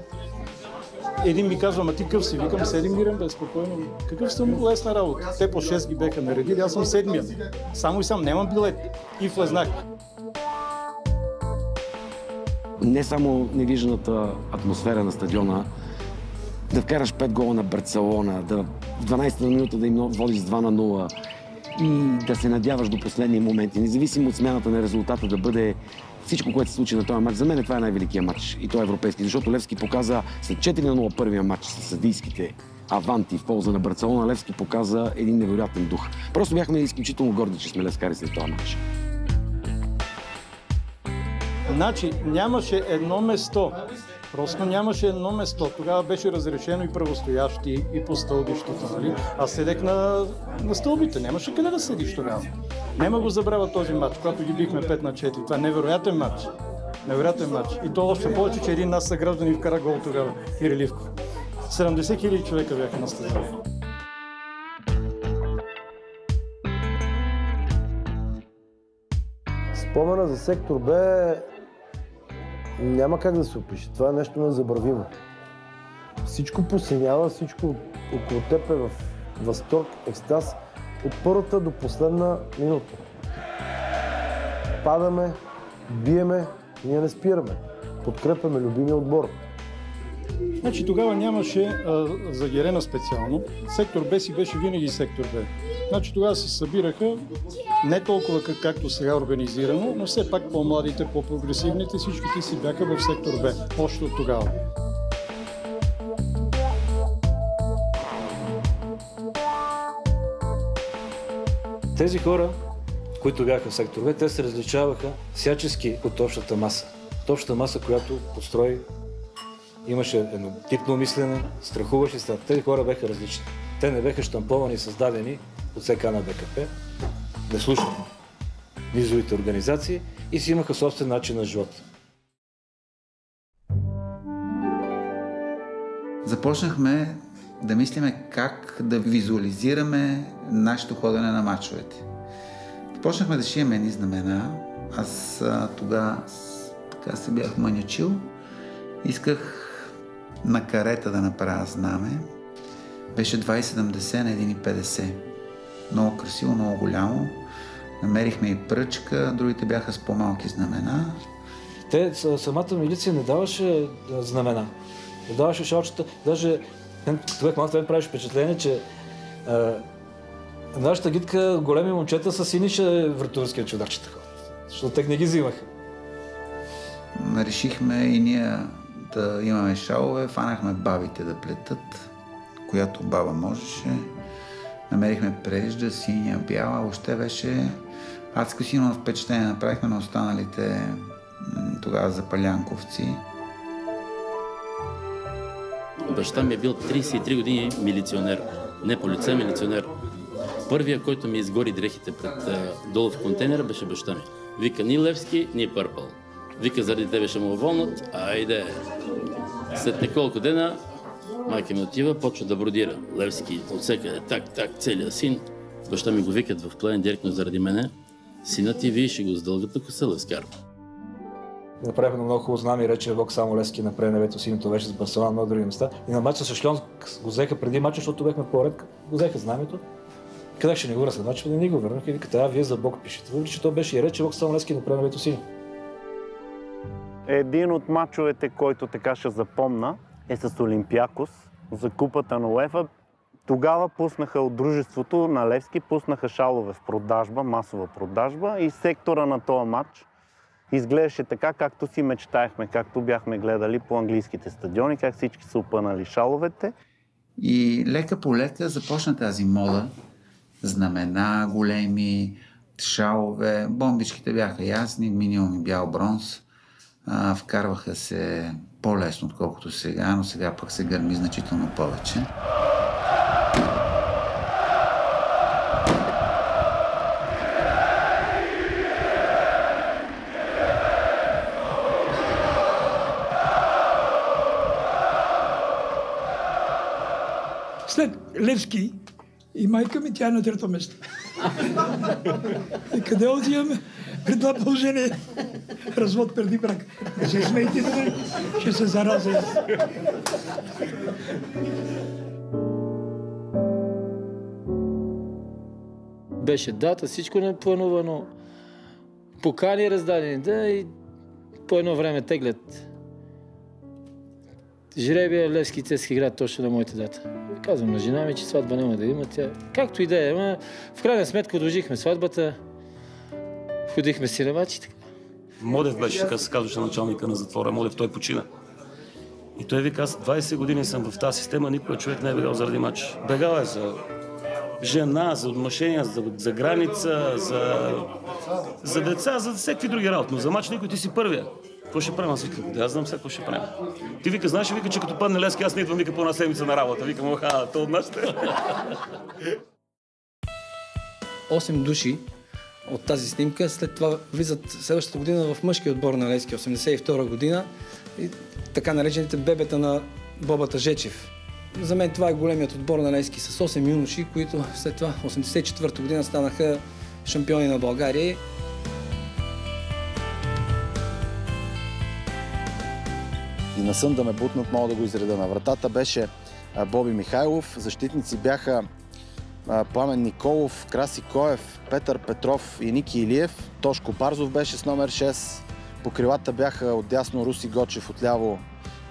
Един ми казва, ма ти къв си? Викам, седи мирен, бе, спокойно. Какъв съм, лесна работа. Те по 6 ги беха наредили, аз съм седмия. Само и сам, нямам билет. И влезнах. Не само невижданата атмосфера на стадиона, да вкараш 5 гола на Барселона, да в 12-та минута да им водиш с 2-0 и да се надяваш до последния момент. И независимо от смяната на резултата да бъде всичко, което се случи на този матч. За мен това е най-великият матч и той е европейски, защото Левски показа след 4-0 първия матч с съдийските аванти в полза на Барселона, Левски показа един невероятен дух. Просто бяхме изключително горди, че сме левскари след този матч. Значи нямаше едно место. Просто нямаше едно место. Тогава беше разрешено и правостоящи, и по стълбищата, нали? Аз седех на стълбите. Нямаше къде да седиш тогава. Няма го забравя този матч, когато ги бихме 5-4. Това е невероятен матч. Невероятен матч. И то още повече, че един нас съграждани вкара гол тогава. Кириливков. 70 000 човека бяха на стадиона. Спомена за сектор Б няма как да се опише. Това е нещо незабравимо. Всичко посинява, всичко около теб е в възторг, екстаз от първата до последна минута. Падаме, биеме, ние не спираме. Подкрепяме любимия отбор. Значи тогава нямаше за Герена специално. Сектор Б си беше винаги сектор Б. Значи тогава се събираха не толкова както сега организирано, но все пак по-младите, по-прогресивните, всичките си бяха в сектор Б, още от тогава. Тези хора, които бяха в сектор Б, те се различаваха всячески от общата маса. От общата маса, която построи, имаше еднотипно мислене, страхуваше се. Тези хора бяха различни. те не беха щамповани и създадени от СК на БКП, не слушаха низовите организации и си имаха собствен начин на живот. Започнахме да мислиме как да визуализираме нашето ходене на мачовете. Започнахме да шием едни знамена. Аз тогава така се бях манячил. Исках на карета да направя знаме. Беше 2,70 на 1,50. Много красиво, много голямо. Намерихме и пръчка, другите бяха с по-малки знамена. Самата милиция не даваше знамена. Не даваше шалчета. Даже човек малко да правиш впечатление, че нашата гидка големи момчета с синиша вратовърския чудакчета. Защото те не ги взимаха. Решихме и ние да имаме шалове, фанахме бабите да плетат, която баба можеше. Намерихме прежда, синя, бяла, въобще беше адско силно впечатление направихме на останалите тогава запалянковци. Баща ми е бил 33 години милиционер, не полицай, милиционер. Първия, който ми изгори дрехите долу в контейнера, беше баща ми. Вика, ни Левски, ни Пърпъл. Вика, заради тебе ще му вълнат, айде. След няколко дена майка ми отива, почва да бродира. Левски отсекаде, так, целият син. Баща ми го викат в Плевен директно заради мене. Синът ти виж го с дългата коса Левскар. Направихме много хубаво знаме и рече Вок само Левски направи небето синото беше с Барселона на много други места. И на мача с Шльон го взеха преди мача, защото бехме по-ред, го взеха знамето. Казах, ще не го разследват, че да не го върнах и викате, вие за Бог пишете. Въпреки че то беше и рече Вок само Левски направи небето сино. Един от мачовете, който така ще запомна, е с Олимпиакос за купата на УЕФА. Тогава пуснаха от дружеството на Левски, пуснаха шалове в продажба, масова продажба и сектора на този матч изглеждаше така, както си мечтаехме, както бяхме гледали по английските стадиони, как всички са опънали шаловете. И лека по лека започна тази мода. Знамена големи, шалове, бомбичките бяха ясни, минимум и бял бронз. Вкарваха се по-лесно, отколкото сега, но сега пък се гърми значително повече. След Левски и майка ми, тя е на трето место. И къде отиваме? При това положение развод преди брак. Не се смейте, ще се заразя. Беше дата, всичко не е планувано. Покани раздадени, да, и по едно време теглят. Жребия Левски Цески град точно на моята дата. Казвам на жена ми, че сватба няма да има. Тя, както и да е, ама в крайна сметка удължихме сватбата. Ходихме си на матч и така. Модев беше, така се казваше началника на затвора. Модев, той почина. И той вика, аз 20 години съм в тази система, никога човек не е бегал заради матч. Бегал е за жена, за отношения, за граница, за деца, за всеки други работи. Но за матч никой, ти си първия. Какво ще правим? Аз викам, да, аз знам сега какво ще правим. Ти вика, знаеш ли, вика, че като падне Левски, аз не идвам, вика, по една седмица на работа. Викам, то от нашите. 8 души от тази снимка, след това влизат следващата година в мъжкия отбор на Левски, 82 година, и така наречените бебета на Бобата Жечев. За мен това е големият отбор на Левски с 8 юноши, които след това 84 година станаха шампиони на България. И на сън да ме бутнат, мога да го изреда. На вратата беше Боби Михайлов, защитници бяха Пламен Николов, Краси Коев, Петър Петров и Ники Илиев. Тошко Барзов беше с номер 6. По крилата бяха отдясно Руси Гочев, отляво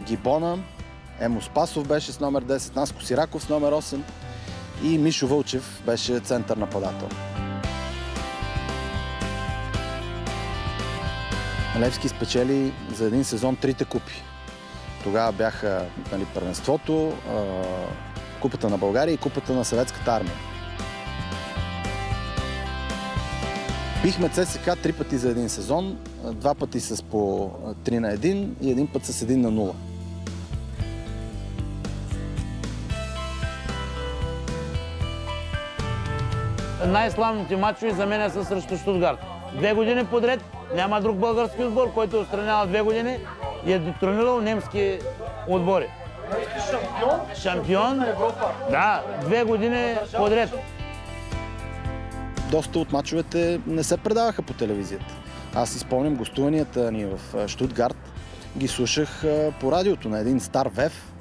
Гибона. Емо Спасов беше с номер 10, Наско Сираков с номер 8 и Мишо Вълчев беше център нападател. Левски спечели за един сезон 3 купи. Тогава бяха първенството, Купата на България и Купата на Съветската армия. Бихме ЦСК 3 пъти за един сезон, 2 пъти с по 3-1 и един път с 1-0. най-славните мачове за мен са срещу Щутгарт. 2 години подред няма друг български отбор, който отстранява 2 години и е детронирал немски отбори. Шампион на Европа. Да, 2 години подред. Доста от мачовете не се предаваха по телевизията. Аз си спомням гостуванията ни в Щутгарт, ги слушах по радиото на един стар ВЕФ,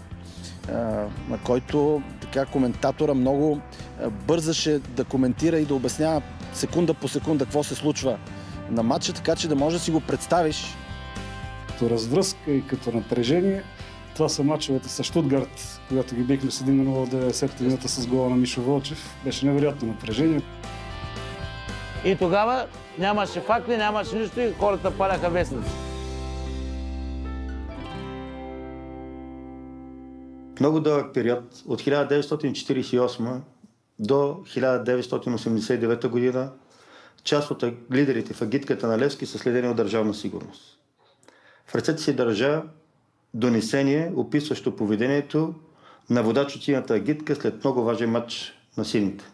на който така коментатора много бързаше да коментира и да обяснява секунда по секунда какво се случва на матча, така че да можеш да си го представиш. Като развръзка и като напрежение, това са мачовете с Щутгарт, когато ги бихме с 1-0 в 90-та минута с гола на Мишо Вълчев. Беше невероятно напрежение. И тогава нямаше факли, нямаше нищо и хората паляха вестници. Много дълъг период, от 1948 до 1989 година, част от лидерите в агитката на Левски са следени от Държавна сигурност. В ръцете си държа донесение, описващо поведението на водач от синята агитка след много важен матч на сините.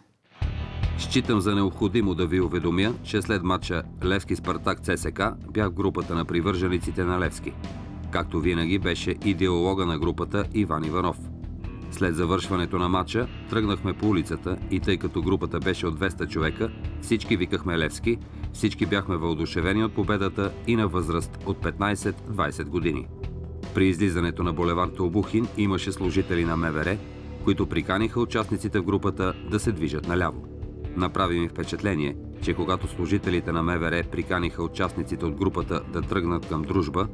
Считам за необходимо да ви уведомя, че след матча Левски-Спартак ЦСК бях в групата на привържениците на Левски. Както винаги беше идеолога на групата Иван Иванов. След завършването на матча тръгнахме по улицата и тъй като групата беше от 200 човека, всички викахме Левски, всички бяхме въодушевени от победата и на възраст от 15-20 години. При излизането на булевард Обухин имаше служители на МВР, които приканиха участниците в групата да се движат наляво. Направи ми впечатление, че когато служителите на МВР приканиха участниците от групата да тръгнат към Дружба,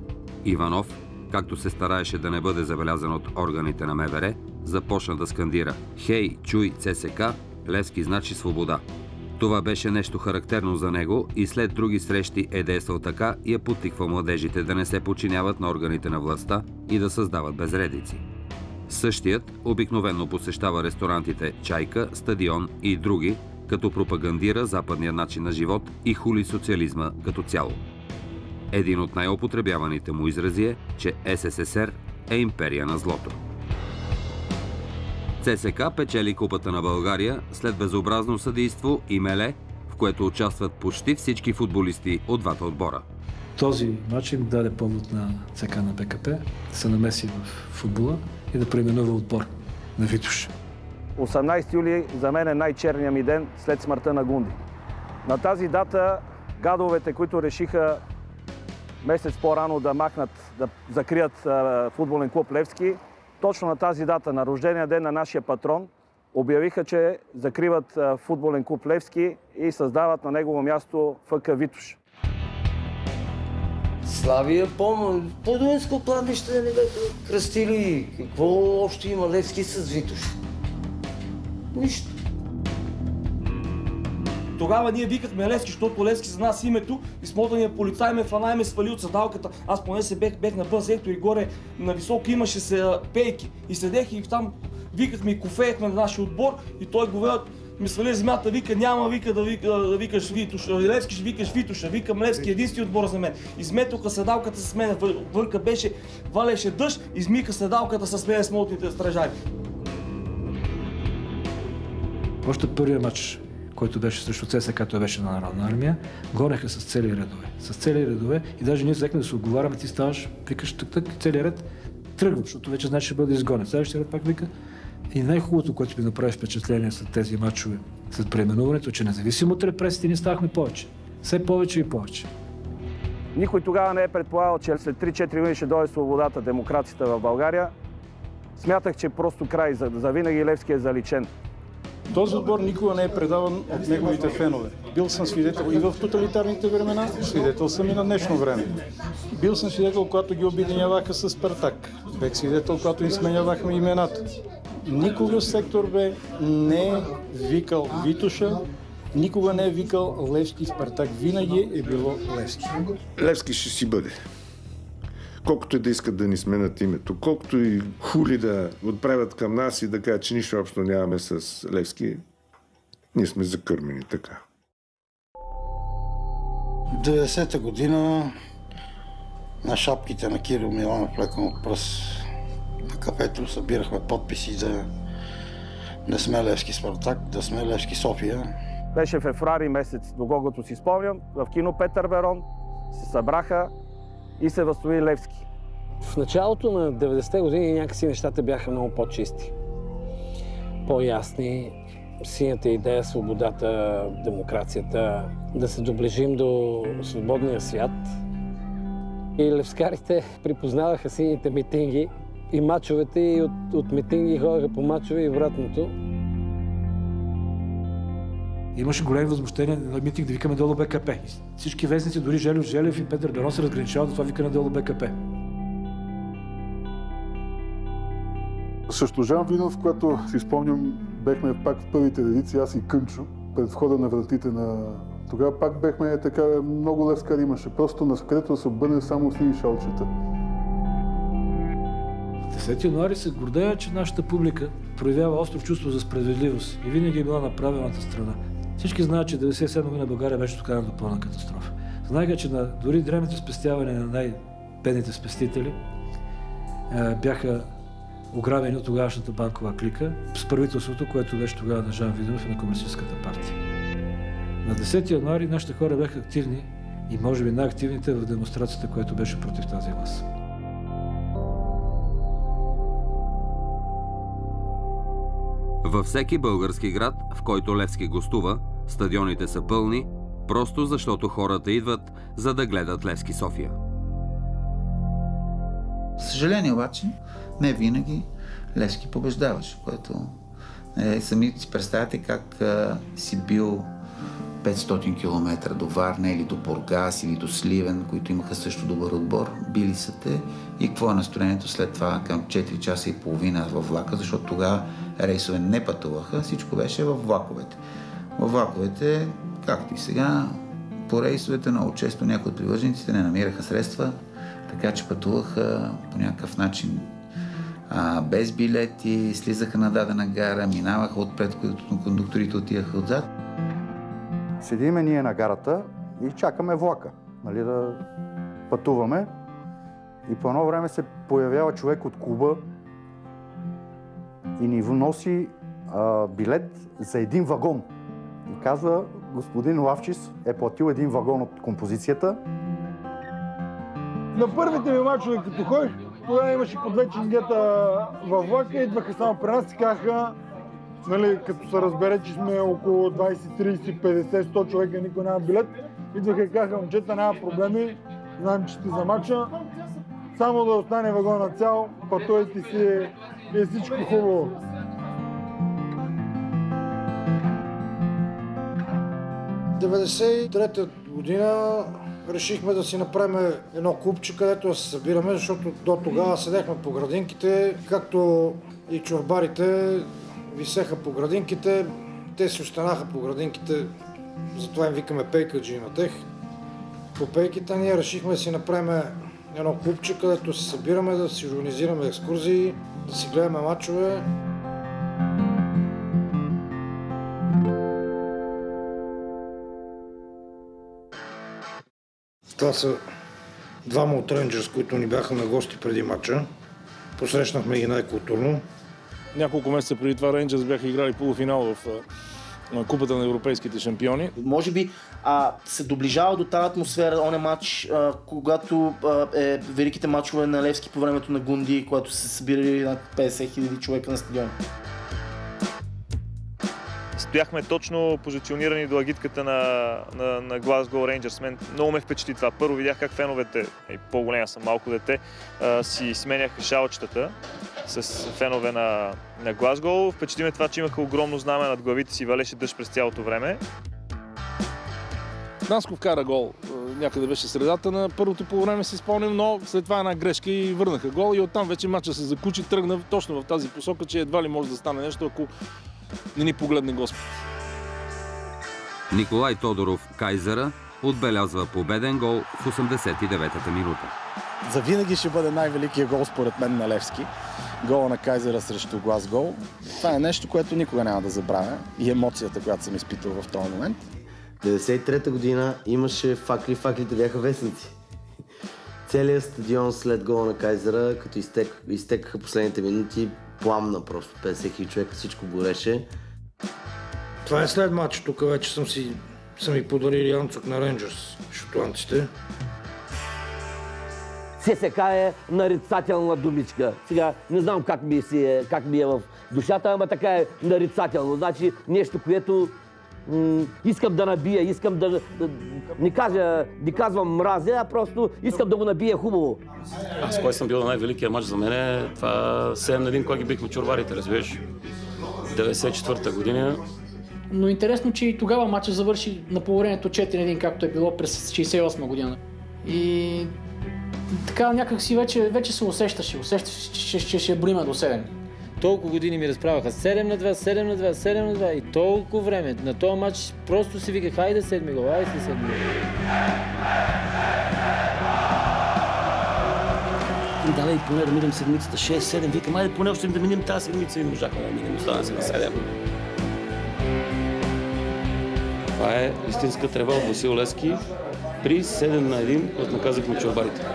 Иванов, както се стараеше да не бъде забелязан от органите на МВР, започна да скандира: „Хей, чуй ЦСК, Левски значи свобода“. Това беше нещо характерно за него и след други срещи е действал така и подтиква младежите да не се подчиняват на органите на властта и да създават безредици. Същият обикновено посещава ресторантите Чайка, Стадион и други, като пропагандира западния начин на живот и хули социализма като цяло. Един от най-употребяваните му изрази е, че СССР е империя на злото. ЦСК печели Купата на България след безобразно съдийство и меле, в което участват почти всички футболисти от двата отбора. Този матч им даде повод на ЦК на БКП да се намеси в футбола и да преименува отбор на Витош. 18 юли за мен е най-черният ми ден след смъртта на Гунди. На тази дата гадовете, които решиха месец по-рано да махнат, да закрият футболен клуб Левски, точно на тази дата, на рождения ден на нашия патрон, обявиха, че закриват футболен клуб Левски и създават на негово място ФК Витош. Славия по-Дунско кладбище не бяха кръстили. Какво общо има Левски с Витош? Нищо. Тогава ние викахме Левски, защото Левски за нас името и смотания полицай ме фана и ме свали от седалката. аз поне се бех на път сектор и горе на високо имаше се пейки. И седех и там викахме и кофеехме на нашия отбор и той го ми свали земята, вика няма да викаш Витоша, Левски ще викаш Витоша, викам Левски, единствен отбор за мен. Изметоха седалката с мен, вънка беше, валеше дъжд, измиха седалката с мен смотните стражари. Още първият матч, който беше срещу ЦСК, той беше на Народна армия, гонеха с цели редове. С цели редове и даже ние взехме да се отговаряме, ти ставаш, викаш тък и целият ред тръгва, защото вече знаеш, ще бъде изгонен. Следващия ред пак вика. И най-хубавото, което ми направи впечатление след тези матчове, след преименуването, че независимо от репресиите ни ставахме повече. Все повече и повече. Никой тогава не е предполагал, че след 3-4 години ще дойде свободата, демокрацията в България. Смятах, че просто край, завинаги Левски е заличен. Този отбор никога не е предаван от неговите фенове. Бил съм свидетел и в тоталитарните времена, свидетел съм и на днешно време. Бил съм свидетел, когато ги обединяваха с Спартак. Бех свидетел, когато им сменявахме имената. Никога сектор Б не е викал Витоша, никога не е викал Левски Спартак. Винаги е било Левски. Левски ще си бъде. Колкото и да искат да ни сменят името, колкото и хули да отправят към нас и да кажат, че нищо общо нямаме с Левски, ние сме закърмени така. 90-та година на шапките на Кирил Миланов, леком от пръст на кафето, събирахме подписи да не сме Левски Спартак, да сме Левски София. Беше февруари месец, доколкото си спомням, в кино Петър Берон се събраха и се възстанови Левски. В началото на 90-те години някакси нещата бяха много по-чисти, по-ясни. Синята идея, свободата, демокрацията, да се доближим до свободния свят. И левскарите припознаваха сините митинги и мачовете, и от митинги ходеха по мачове и обратното. Имаше големи възмущения на митинг да викаме долу БКП. Всички вестници, дори Желев Желев и Петър Берон се разграничават от това викане долу БКП. Също Жан Виденов, когато си спомням, бехме пак в първите редици, аз и Кънчо, пред входа на вратите на... Тогава пак бехме така, много левскари имаше, просто на където да се обърне само сини шалчета. 10 януари се гордея, че нашата публика проявява остро чувство за справедливост и винаги е била на правилната страна. Всички знаят, че 1997 година България беше докарана до пълна катастрофа. Знаеха, че на дори древните спестявания на най-бедните спестители бяха ограбени от тогавашната банкова клика с правителството, което беше тогава на Жан Виденов и на Комунистическата партия. На 10 януари нашите хора бяха активни и може би най-активните в демонстрацията, която беше против тази власт. Във всеки български град, в който Левски гостува, стадионите са пълни, просто защото хората идват, за да гледат Левски София. Съжаление обаче, не винаги Левски побеждаваше, което сами си представяте как си бил 500 км до Варна или до Бургас или до Сливен, които имаха също добър отбор, били са те и какво е настроението след това към 4 часа и половина във влака, защото тогава рейсове не пътуваха, всичко беше във влаковете. Във влаковете, както и сега, по рейсовете много често някои от привържениците не намираха средства, така че пътуваха по някакъв начин без билети, слизаха на дадена гара, минаваха отпред, които кондукторите отиваха отзад. Седиме ние на гарата и чакаме влака, нали, да пътуваме. И по едно време се появява човек от клуба и ни носи билет за един вагон. И казва, господин Лавчис е платил един вагон от композицията. На първите ми мачове, като ходих, тогава имаше по 2 ченгета във влака, идваха само при нас и казаха, нали, като се разбере, че сме около 20, 30, 50, 100 човека, никой няма билет, идваха и казаха, момчета, няма проблеми, знаем, че сте за мача, само да остане вагона цял, пътувайте си и всичко хубаво. В 1993 година решихме да си направим едно клубче, където да се събираме, защото до тогава седехме по градинките, както и чорбарите висеха по градинките, те си останаха по градинките, затова им викаме пейкаджи на тех. По пейките ние решихме да си направим едно клубче, където се събираме, да си организираме екскурзии, да си гледаме мачове. Това са двама от Рейнджърс, които ни бяха на гости преди мача. Посрещнахме ги най-културно. Няколко месеца преди това Рейнджърс бяха играли полуфинал в Купата на европейските шампиони. Може би се доближава до тази атмосфера, оня матч, когато великите матчове на Левски по времето на Гунди, когато се събирали над 50 000 човека на стадиона. Стояхме точно позиционирани до агитката на Глазго Рейнджърс. Мен много ме впечатли това. Първо видях как феновете, по-голема съм, малко дете, си сменяха шалчетата с фенове на Глазго. Впечатли ме това, че имаха огромно знаме над главите си, валеше дъжд през цялото време. Насков вкара гол. Някъде беше средата на първото полувреме, си спомням, но след това една грешка и върнаха гол и оттам вече матча се закучи, тръгна точно в тази посока, че едва ли може да стане нещо, ако не ни погледне Господ. Николай Тодоров, Кайзера, отбелязва победен гол в 89-та минута. Завинаги ще бъде най-великият гол според мен на Левски. Гола на Кайзера срещу Глазго. Това е нещо, което никога няма да забравя и емоцията, която съм изпитал в този момент. 93-та година имаше факли, факлите бяха вестници. Целият стадион след гола на Кайзера, като изтекаха последните минути, пламна просто. 50 000 човека, всичко гореше. Това е след матча, тук вече са ми подарили анцук на Рейнджърс, шотландците. ССК е нарицателна думичка. Сега не знам как ми е в душата, ама така е нарицателно. Значи нещо, което искам да набия, искам да не казвам мразя, а просто искам да го набия хубаво. Аз кой съм бил на най-великият матч за мен, това 7-1, кой ги бихме чорбарите, разбираш. 94-та година. Но интересно, че и тогава матчът завърши на полувремето 4-1, както е било през 68 година. И така някак си вече се усещаше, че ще броиме до 7. Толкова години ми разправяха 7-2, 7-2, 7-2 и толкова време. На този матч просто си виках, хайде 7 гол, хайде 7 гол. Давай поне да минем седмицата 6-7, викам, айде поне още да минем тази седмица и не можахме да минем, остана се на 7. Това е истинска трева от Васил Левски при 7-1, който наказахме чорбарите.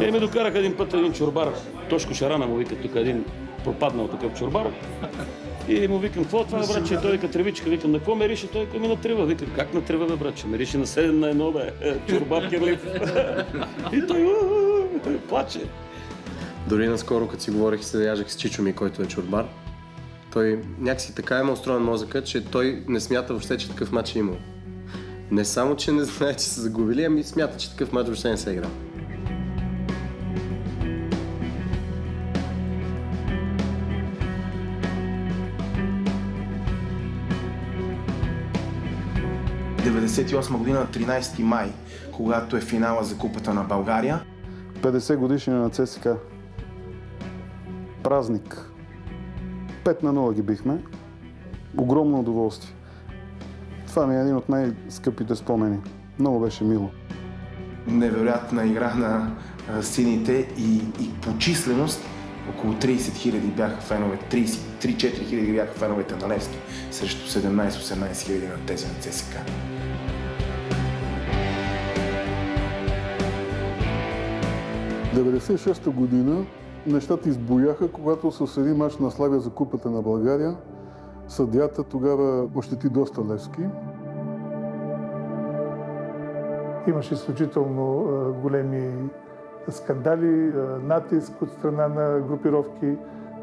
И ме докараха един път един чорбар, Тошко Шарана му вика тук един пропаднал такъв чорбар. И му викам, какво това, братче? Той вика тревичка. Викам, на какво мерише? Той вика, на трева. Викам, как на трева, бе, братче? Мерише на 7-1, бе. Чорбар керлив. И той плаче. Дори наскоро, като си говорих и се яжех с Чичо ми, който е чорбар, той някакси така има устроен мозъка, че той не смята въобще, че такъв матч е имал. Не само, че не знае, че са загубили, ами смята, че такъв матч въобще не се е играл. година, 13 май, когато е финала за Купата на България. 50 годишнина на ЦСКА. Празник. 5-0 ги бихме. Огромно удоволствие. Това ми е един от най-скъпите спомени. Много беше мило. Невероятна игра на сините и по численост около 30 000 бяха фенове, 33-4 000 бяха феновете на Левски срещу 17-18 000 на тези на ЦСКА. В 1996 година нещата избояха, когато с един мач на Славия за Купата на България съдията тогава ощети доста Левски. Имаше изключително големи скандали, натиск от страна на групировки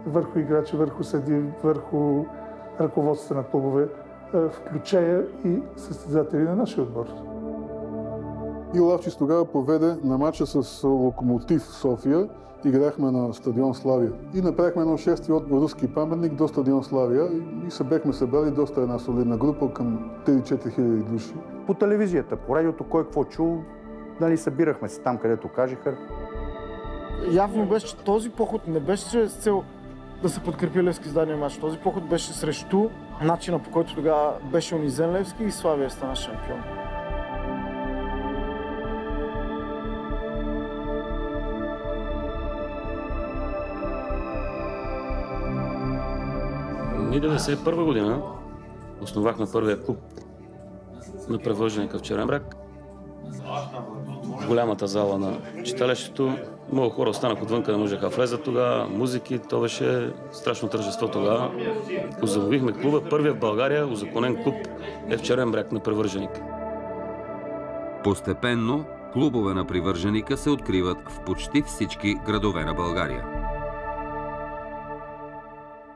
върху играчи, върху съди, върху ръководството на клубове, включая и състезатели на нашия отбор. И Лавчис тогава поведе на матча с Локомотив София. Играхме на стадион Славия. И направихме едно шествие от руски паметник до стадион Славия и се бехме събрали доста една солидна група към 3-4 хиляди души. По телевизията, по радиото, кой какво чул, събирахме се там, където кажеха. Явно беше, че този поход не беше с цел да се подкрепи Левски с дадения матч. Този поход беше срещу начина, по който тогава беше унизен Левски и Славия стана шампион. Ние 1991 година основахме първия клуб на превърженика в Черен бряг. В голямата зала на читалището. Много хора останаха отвънка, не можеха да влезат тогава. Музики, то беше страшно тържество тогава. Озаговихме клуба. Първият в България узаконен клуб е в Черен бряг на превърженика. Постепенно клубове на привърженика се откриват в почти всички градове на България.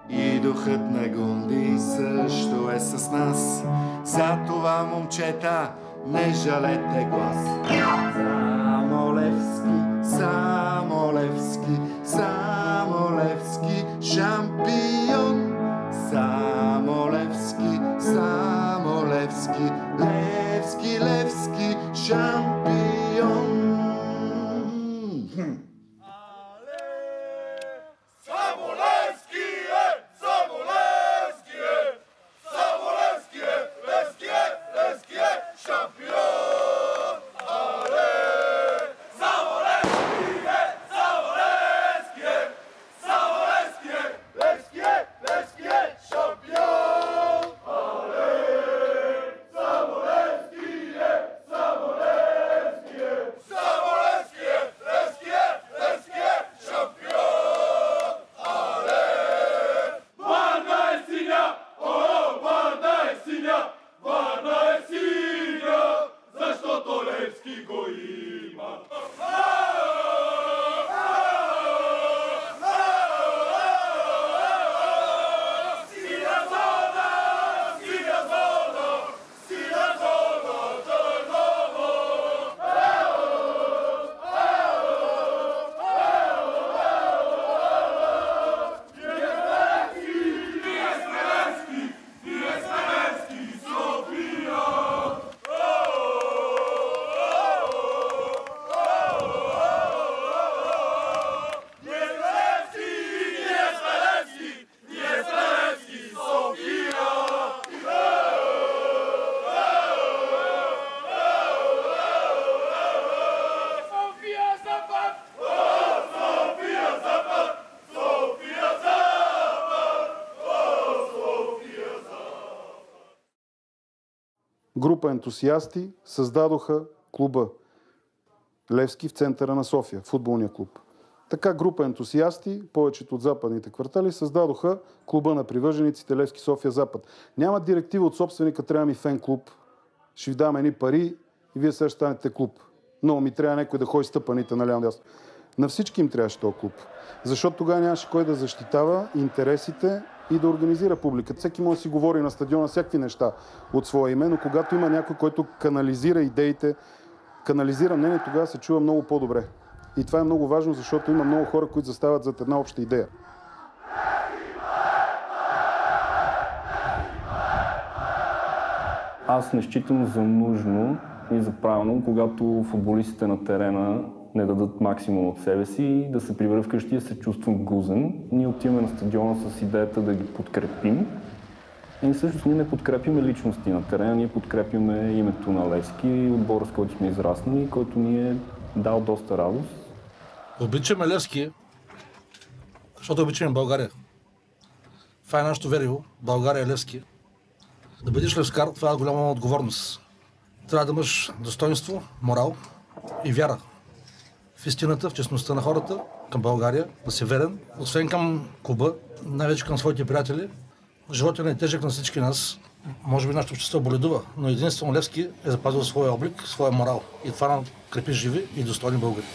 И духът на Гунди също е с нас. За това, момчета, не жалете глас. Само Левски, само Левски, само Левски, шампион. Само Левски, само Левски, Левски, Левски, шампион. Левски група ентусиасти създадоха клуба Левски в центъра на София, футболния клуб. Така група ентусиасти, повечето от западните квартали, създадоха клуба на привържениците Левски София Запад. Няма директива от собственика, трябва ми фен клуб, ще ви дам едни пари и вие сега ще станете клуб. Но ми трябва някой да ходи стъпаните наляво дясно. На всички им трябваше този клуб. Защото тогава нямаше кой да защитава интересите и да организира публиката. Всеки може да си говори на стадиона всякакви неща от своя име, но когато има някой, който канализира идеите, канализира мнение, тогава се чува много по-добре. И това е много важно, защото има много хора, които застават зад една обща идея. Аз не считам за нужно и за правилно, когато футболистите на терена не дадат максимум от себе си, да се прибера вкъщи и да се чувствам гузен. Ние отиваме на стадиона с идеята да ги подкрепим. И всъщност ние не подкрепиме личности на терена, ние подкрепиме името на Левски, отбора, с който сме израснали, който ни е дал доста радост. Обичаме Левски, защото обичаме България. Това е нашето вериво. България е Левски. Да бъдеш левскар, това е голяма отговорност. Трябва да имаш достоинство, морал и вяра в истината, в честността на хората, към България, да си верен, освен към клуба, най-вече към своите приятели. Животът не е тежък на всички нас. Може би нашето общество боледува, но единствено Левски е запазил своя облик, своя морал. И това нам крепи живи и достойни българи.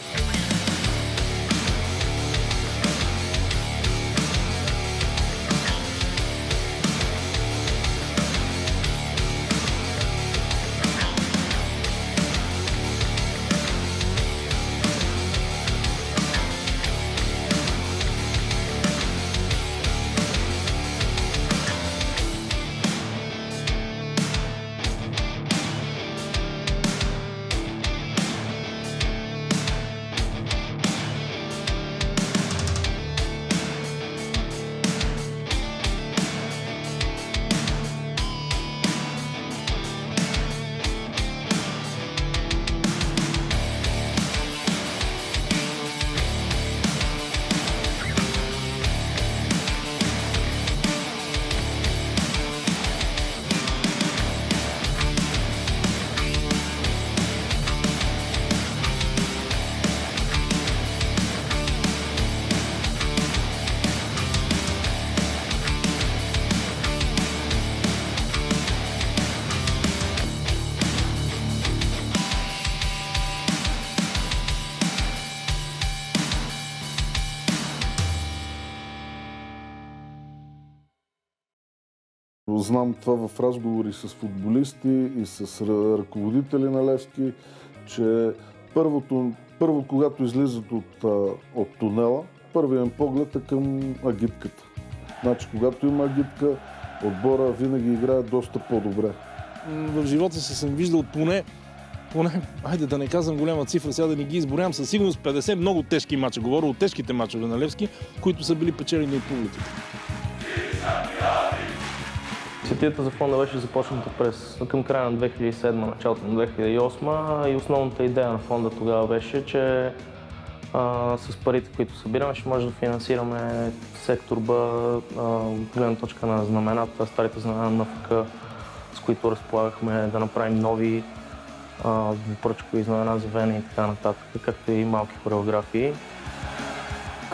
Знам това в разговори с футболисти и с ръководители на Левски, че първо когато излизат от тунела, първият поглед е към агитката. Значи, когато има агитка, отбора винаги играе доста по-добре. В живота си съм виждал поне, айде да не казвам голяма цифра, сега да не ги изборявам, със сигурност 50 много тежки мача. Говоря от тежките мачове на Левски, които са били печелени от публиката. Инициативата за фонда беше започната към края на 2007, началото на 2008 и основната идея на фонда тогава беше, че с парите, които събираме, ще може да финансираме сектор Б, гледна точка на знамената, старите знамена на НФК, с които разполагахме да направим нови двупръчкови знамена за вене и така нататък, както и малки хореографии.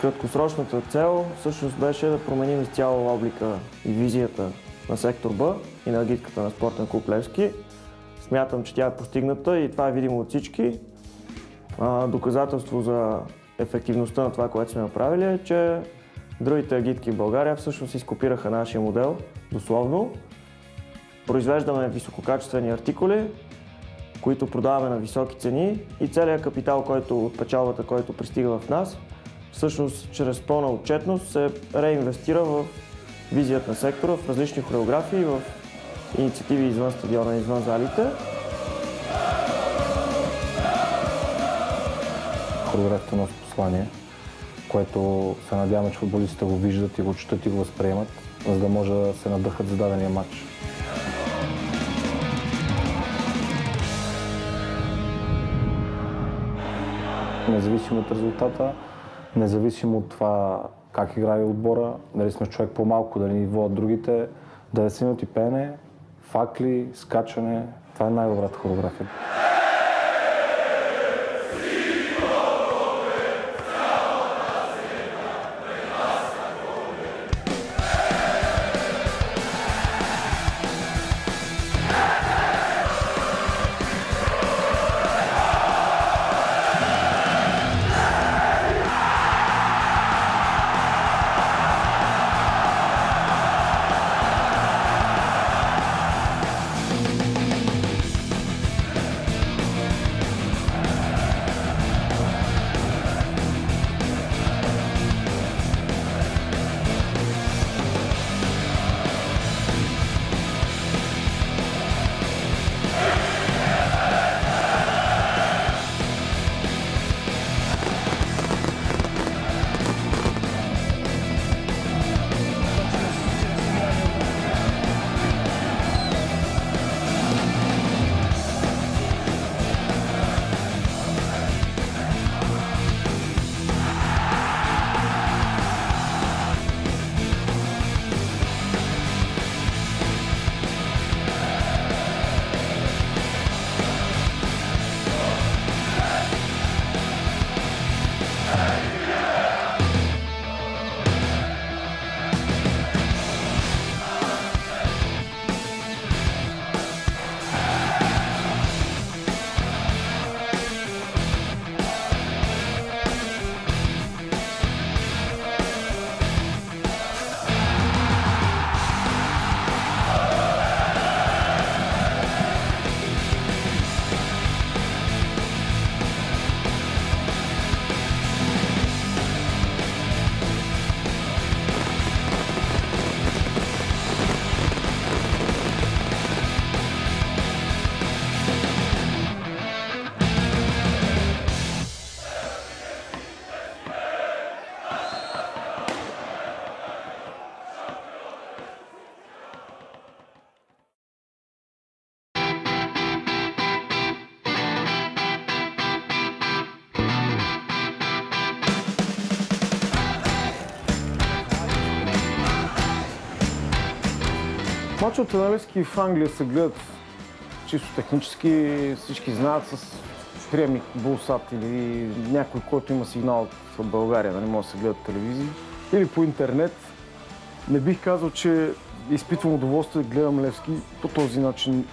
Краткосрочната цел всъщност беше да променим изцяло облика и визията на сектор Б и на агитката на спортен клуб Левски. Смятам, че тя е постигната и това е видимо от всички. Доказателство за ефективността на това, което сме направили е, че другите агитки в България всъщност изкопираха нашия модел, дословно. Произвеждаме висококачествени артикули, които продаваме на високи цени и целият капитал, от печалбата, който пристига в нас, всъщност чрез пълна отчетност се реинвестира в визията на сектора, в различни хореографии, в инициативи извън стадиона, извън залите. Хореографията носи послание, което се надяваме, че футболистите го виждат и го четат и го възприемат, за да може да се надъхат за дадения матч. Независимо от резултата, независимо от това как играе отбора, дали сме човек по-малко, дали ни водят другите, 90 минути пеене, факли, скачане. Това е най-добрата хореография. Мачовете на Левски в Англия се гледат чисто технически, всички знаят с приемник Булсат или някой, който има сигнал от България, да не може да се гледат телевизии, или по интернет. Не бих казал, че изпитвам удоволствие да гледам Левски по този начин.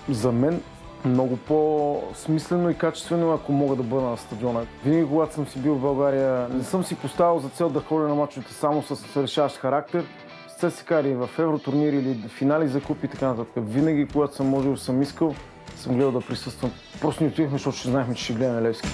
За мен много по-смислено и качествено, ако мога да бъда на стадиона. Винаги, когато съм си бил в България, не съм си поставил за цел да ходя на мачовете само с решаващ характер. С ЦСКА или в евротурнири или финали за купи и така нататък. Винаги, когато съм можел, съм искал, съм гледал да присъствам. Просто ни отидахме, защото ще знаехме, че ще гледаме Левски.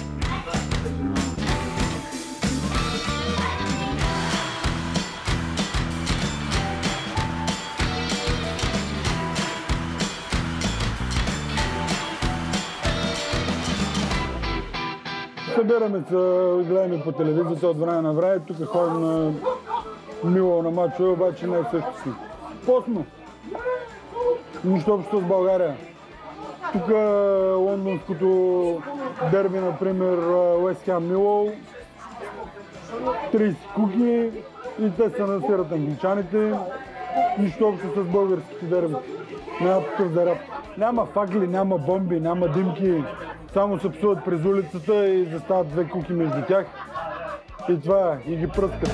Събираме се, гледаме по телевизията от време на време. Тук ходим на Мило на мачове, обаче не е също си. Посно. Нищо общо с България. Тук лондонското дерби, например, Уест Хем Мило, 30 куки и те се насират англичаните. Нищо общо с българските дерби. Няма такъв заряд. Няма факли, няма бомби, няма димки. Само се псуват през улицата и застават две куки между тях. И това и ги пръскат.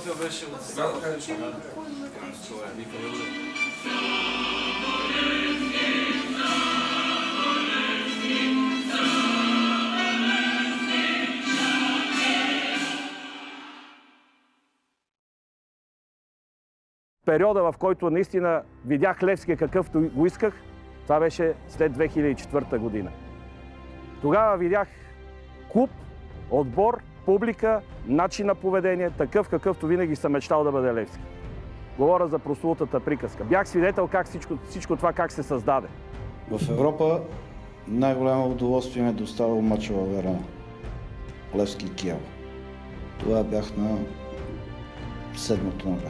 Михаил беше от София. Периода, в който наистина видях Левски какъвто го исках, това беше след 2004 година. Тогава видях клуб, отбор, публика, начин на поведение, такъв какъвто винаги съм мечтал да бъде Левски. Говоря за прословутата приказка. Бях свидетел как всичко това как се създаде. В Европа най-голямо удоволствие ми е доставил мача във Верона. Левски и Киево. Това бях на 7-то набе.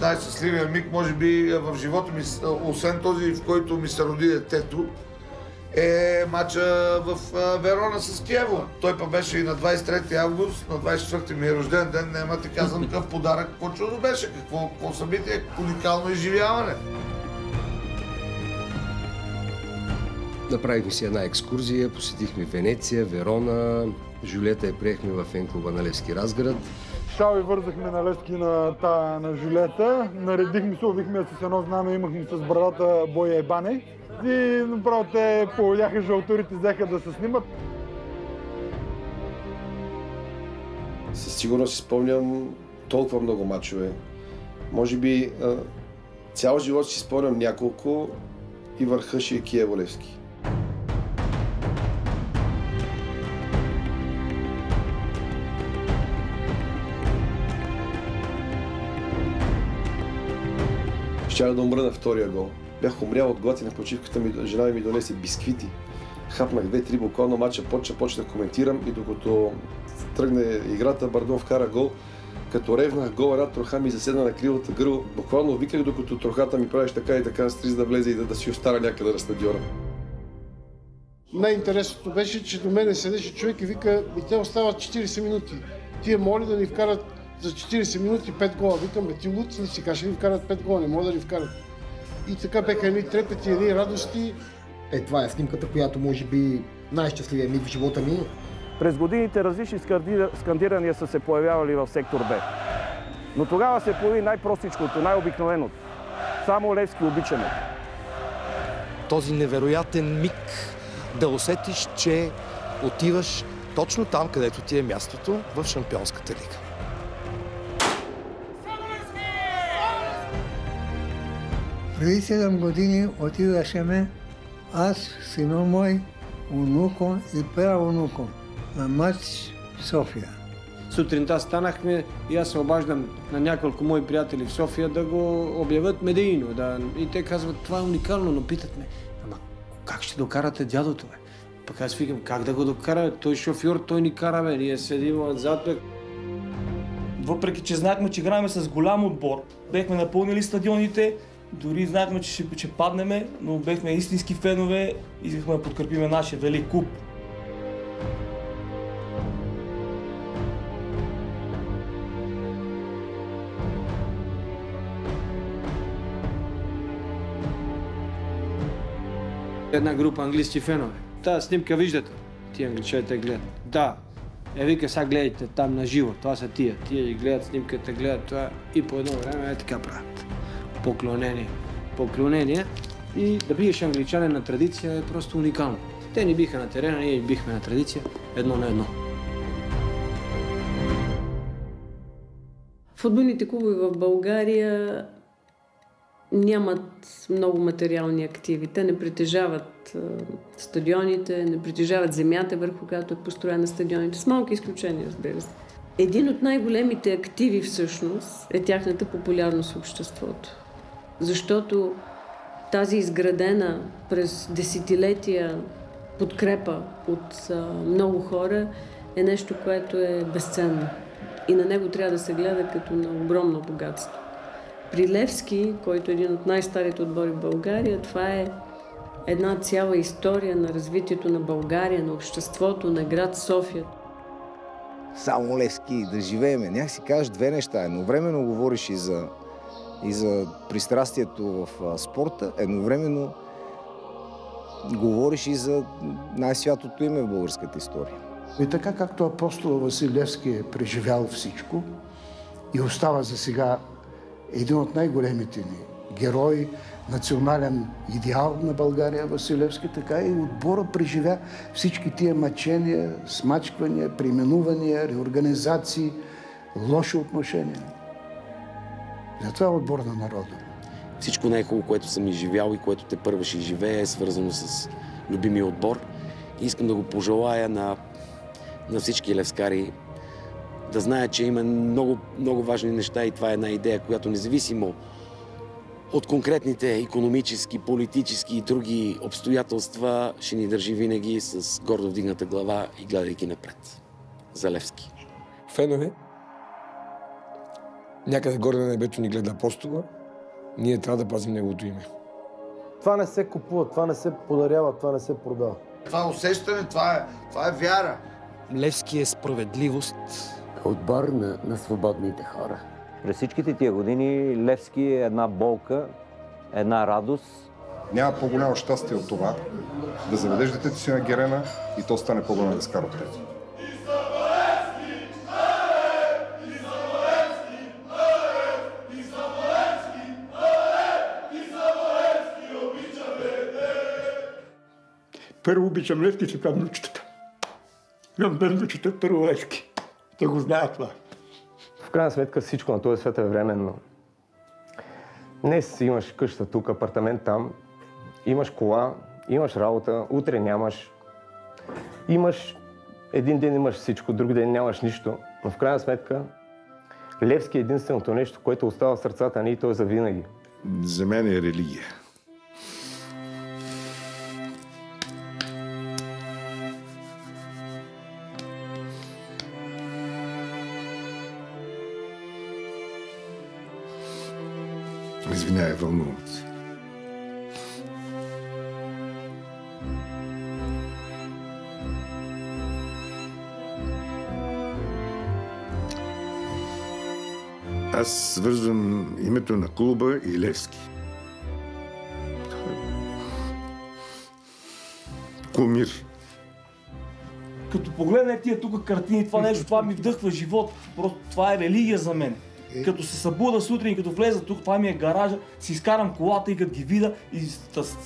Най-щастливия миг, може би, в живота ми, освен този, в който ми се роди детето, е мача в Верона с Киево. Той па беше и на 23 август, на 24 ми е рожден ден, няма ти казвам какъв подарък, какво чудо беше, какво събитие, уникално изживяване. Направихме си една екскурзия, посетихме Венеция, Верона, Жюлета я приехме в фен-клуба на Левски Разград. Шал и вързахме на Левски на Жюлета, наредихме се, увихме с едно знаме, имахме с брадата Боя и Бане. И направо те повеляха жълтурите, взеха да се снимат. Със сигурност си спомням толкова много мачове. Може би цял живот си спомням няколко и върха ще е Киево Левски. Щях да умра на втория гол. Бях умрял от глад и на почивката жена ми донесе бисквити. Хапнах 2-3 буквално, матча почнах да коментирам и докато тръгне играта, Бардон вкара гол. Като ревнах гол, една троха ми заседна на кривата гърло. Буквално виках, докато трохата ми правиш така и така, стриз да влезе и да си остара някъде на стадиона. Най-интересното беше, че до мене седеше човек и вика, и те остават 40 минути. Тия моли да ни вкарат за 40 минути 5 гола. Викам, ти луд ли си, ще ни вкарат 5 гола, не могат да ни вкарат. И така беха едни трепети, едни радости. Това е снимката, която може би най-щастливия миг в живота ми. През годините различни скандирания са се появявали в сектор Б. Но тогава се появи най-простичкото, най-обикновеното. Само Левски обичаме. Този невероятен миг да усетиш, че отиваш точно там, където ти е мястото в Шампионската лига. Преди 7 години отидашеме аз, сина мой, внуко и правонуко на матч в София. Сутринта станахме и аз се обаждам на няколко мои приятели в София да го обявят медийно. И те казват, това е уникално, но питат ме, ама как ще докарате дядото, бе? Пък аз викам, как да го докараме? Той шофьор, той ни кара, бе. Ние седим отзад, бе. Въпреки че знаехме, че играем с голям отбор, бехме напълнили стадионите, дори знаехме, че ще паднеме, но бехме истински фенове и искахме да подкрепиме нашия велик клуб. Една група английски фенове. Тази снимка виждате. Тия англичаните гледат. Да. Вика, сега гледайте там на живо. Това са тия. Тия ги гледат снимката, гледат това и по едно време така правят. Поклонение. И да биеш англичанин на традиция е просто уникално. Те ни биха на терена, ние бихме на традиция 1-1. Футболните клубове в България нямат много материални активи. Те не притежават стадионите, не притежават земята, върху която е построена стадионите. С малки изключения, разбира се. Един от най-големите активи всъщност е тяхната популярност в обществото. Защото тази изградена през десетилетия подкрепа от много хора е нещо, което е безценно. И на него трябва да се гледа като на огромно богатство. При Левски, който е един от най-старите отбори в България, това е една цяла история на развитието на България, на обществото, на град София. Само Левски да живееме. Някак си кажеш две неща. Едновременно говориш и за пристрастието в спорта, едновременно говориш и за най-святото име в българската история. И така както апостол Васил Левски е преживял всичко, и остава за сега един от най-големите ни герои, национален идеал на България, Васил Левски, така и отбора преживя всички тия мъчения, смачквания, преименувания, реорганизации, лоши отношения. Затова е отбор на народа. Всичко най-хубаво, което съм изживял и което те първа ще изживее, е свързано с любимия отбор. И искам да го пожелая на всички левскари да знаят, че има много, много важни неща и това е една идея, която независимо от конкретните икономически, политически и други обстоятелства ще ни държи винаги с гордо вдигната глава и гледайки напред. За Левски. Фенове, някъде горе на небето ни гледа Апостола, ние трябва да пазим неговото име. Това не се купува, това не се подарява, това не се продава. Това е усещане, това е вяра. Левски е справедливост. Отбор на свободните хора. През всичките тия години Левски е една болка, една радост. Няма по-голямо щастие от това да заведеш детето си на Герена и то стане по-голям левскар от теб. Първо обичам Левски, че казвам внучетата. Имам две внучета, първо Левски. Те го знаят това. В крайна сметка всичко на този свят е временно. Днес имаш къща тук, апартамент там, имаш кола, имаш работа, утре нямаш. Един ден имаш всичко, друг ден нямаш нищо. Но в крайна сметка Левски е единственото нещо, което остава в сърцата ни и то е завинаги. За мен е религия. Извинявай, вълнувам се. Аз свързвам името на клуба и Левски. Кумир. Като погледна тия тук картини, това нещо, това ми вдъхва живот. Просто това е религия за мен. Като се събуда сутрин, като влеза тук, това ми е гаража, си изкарам колата и като ги видя и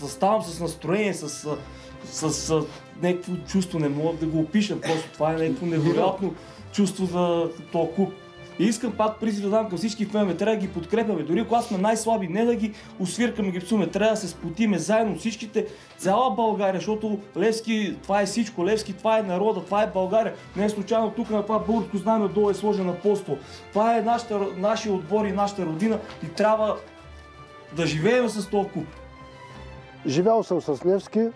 ставам с настроение, с някакво чувство, не мога да го опиша, просто това е някакво невероятно чувство за този клуб. И искам пак призив да дам към всички фенове, трябва да ги подкрепяме, дори когато сме най-слаби, не да ги освиркаме, ги псуваме, трябва да се сплотиме заедно всичките, цяла България, защото Левски, това е всичко, Левски, това е народа, това е България. Не е случайно тук на това българско знаме отдолу е сложен апостол. Това е нашия отбор и нашата родина и трябва да живеем с този клуб. Живял съм с Левски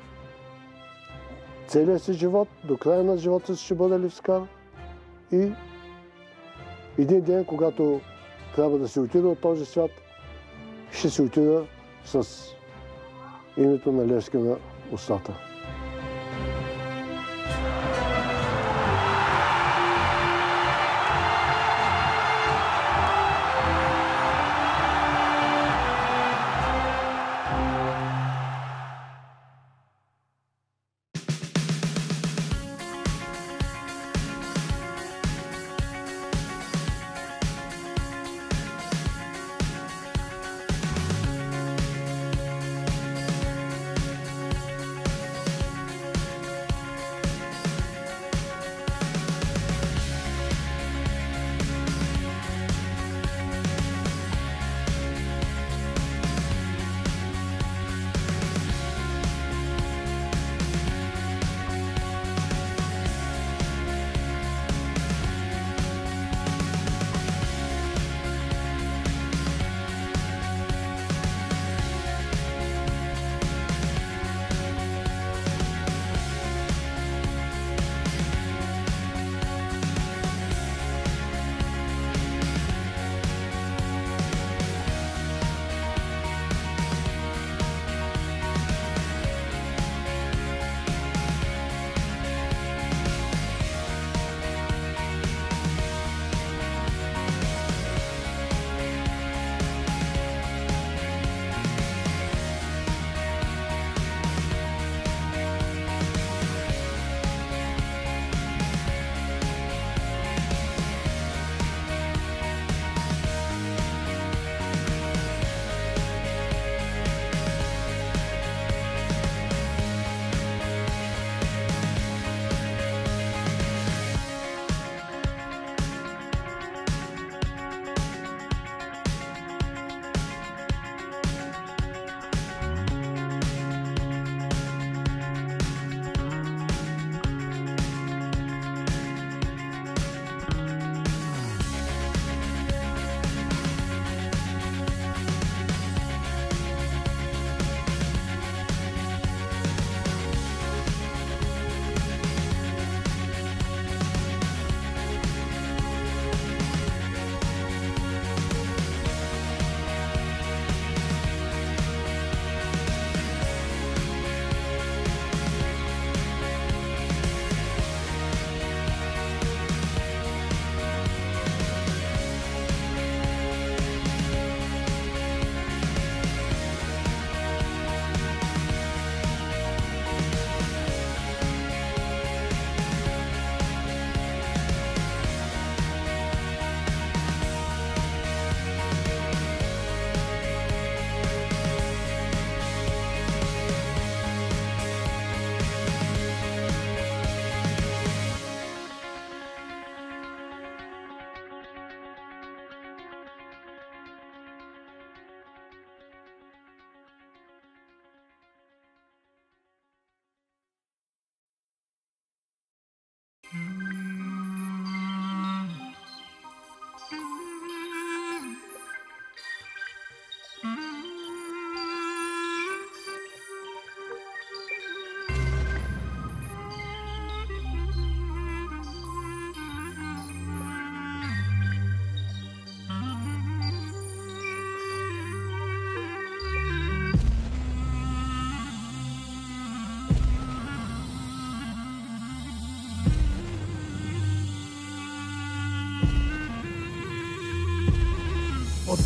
целият си живот, до края на живота си ще бъда левскар и един ден, когато трябва да се отида от този свят, ще се отида с името на Левски на устата.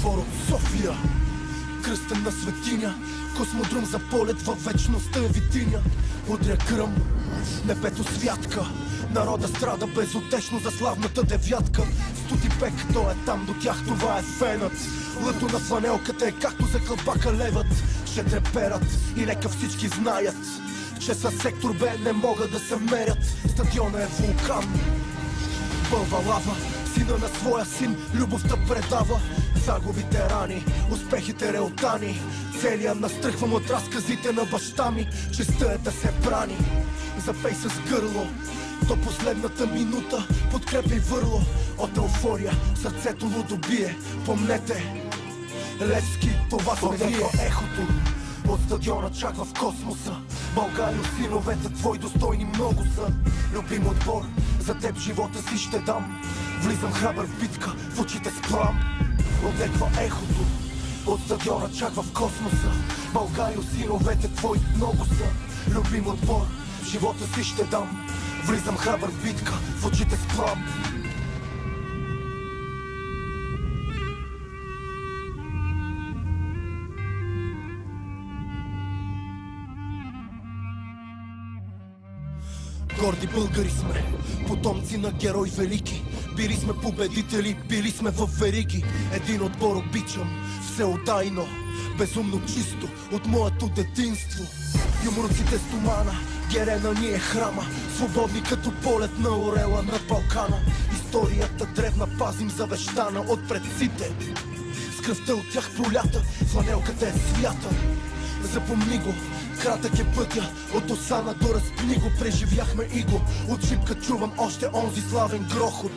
двор от София, кръстен на светиня, космодрум за полет във вечността е витиня. Удря гръм, небето святка, народа страда безутешно за славната девятка. Студи пек, той е там до тях, това е фенът. Лъто на фланелката е както за кълбака левът. Ще треперат и нека всички знаят, че със сектор Б не могат да се мерят. Стадиона е вулкан, бълва лава, сина на своя син любовта предава. Загубите рани, успехите реотани, целия настръхвам от разказите на баща ми. Честта е да се брани, запей с гърло до последната минута, подкрепяй върло. От еуфория сърцето лудо бие, помнете, Левски, това сме ние. Ехото от стадиона чак в космоса. Българио, синовете твои достойни много са. Любим отбор, за теб живота си ще дам. Влизам храбър в битка, в очите с плам. Отеква ехото от стадиона чак в космоса. Българио, синовете твои много са. Любим отбор, живота си ще дам. Влизам храбър в битка, в очите с плам. Горди българи сме, потомци на герой велики. Били сме победители, били сме в вериги. Един отбор обичам, всеотдайно, безумно чисто от моето детинство. Юмруците с тумана, Герена ни е храма, свободни като полет на орела над Балкана. Историята древна пазим завещана от предците, с кръвта от тях пролята, фланелката е свята. Запомни го, кратък е пътя, от Осана до Разпни го. Преживяхме и го, от шипка чувам още онзи славен грохот.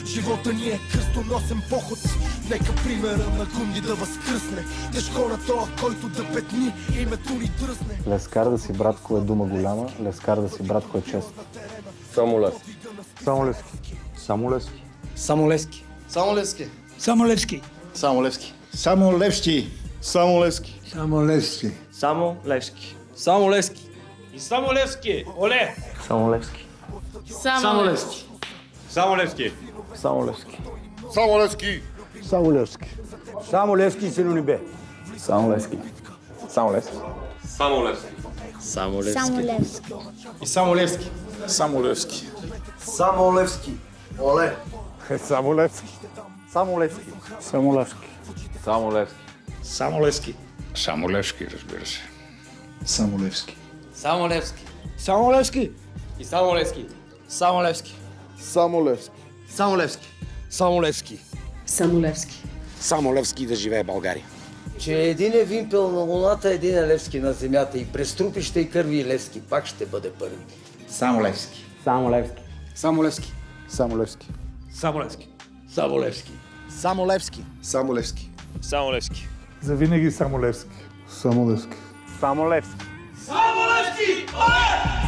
Живота ни е кръстоносен поход, нека примера на Гунди да възкръсне. Тежко на тоя, който да петни, името ни дръсне. Лескар да си братко е дума голяма, лескар да си братко е чест. Само Левски. Само Левски. Само Левски. Само Левски. Само Левски. Само Левски. Само Левски. Само Левски. Само Левски. Само Левски. Само Левски. Само Левски. И само Левски, оле! Само Левски. Само Левски. Само Левски. Само Левски. Само Левски. Само Левски. Само Левски и Силони Б. Само Левски. Само Левски. Само Левски. Само Левски. Само Левски. И само Левски. Само Левски. Само Левски. Оле! Само Левски. Само Левски. Само Левски. Само Левски. Само Левски. Само Левски, разбира се. Само Левски. Само Левски. Само Левски. И само Левски. Само Левски. Само Левски. Само Левски. Само Левски. Само Левски. Само Левски да живее България. Че един е вимпел на луната, един е Левски на земята и през трупища и кърви и Левски пак ще бъде първи. Само Левски. Само Левски. Само Левски. Само Левски. Само Левски. Само Левски. Само Левски. Само Левски. Само Левски. Завинаги само Левски. Само Левски. Само Левски. Само Левски! Оле!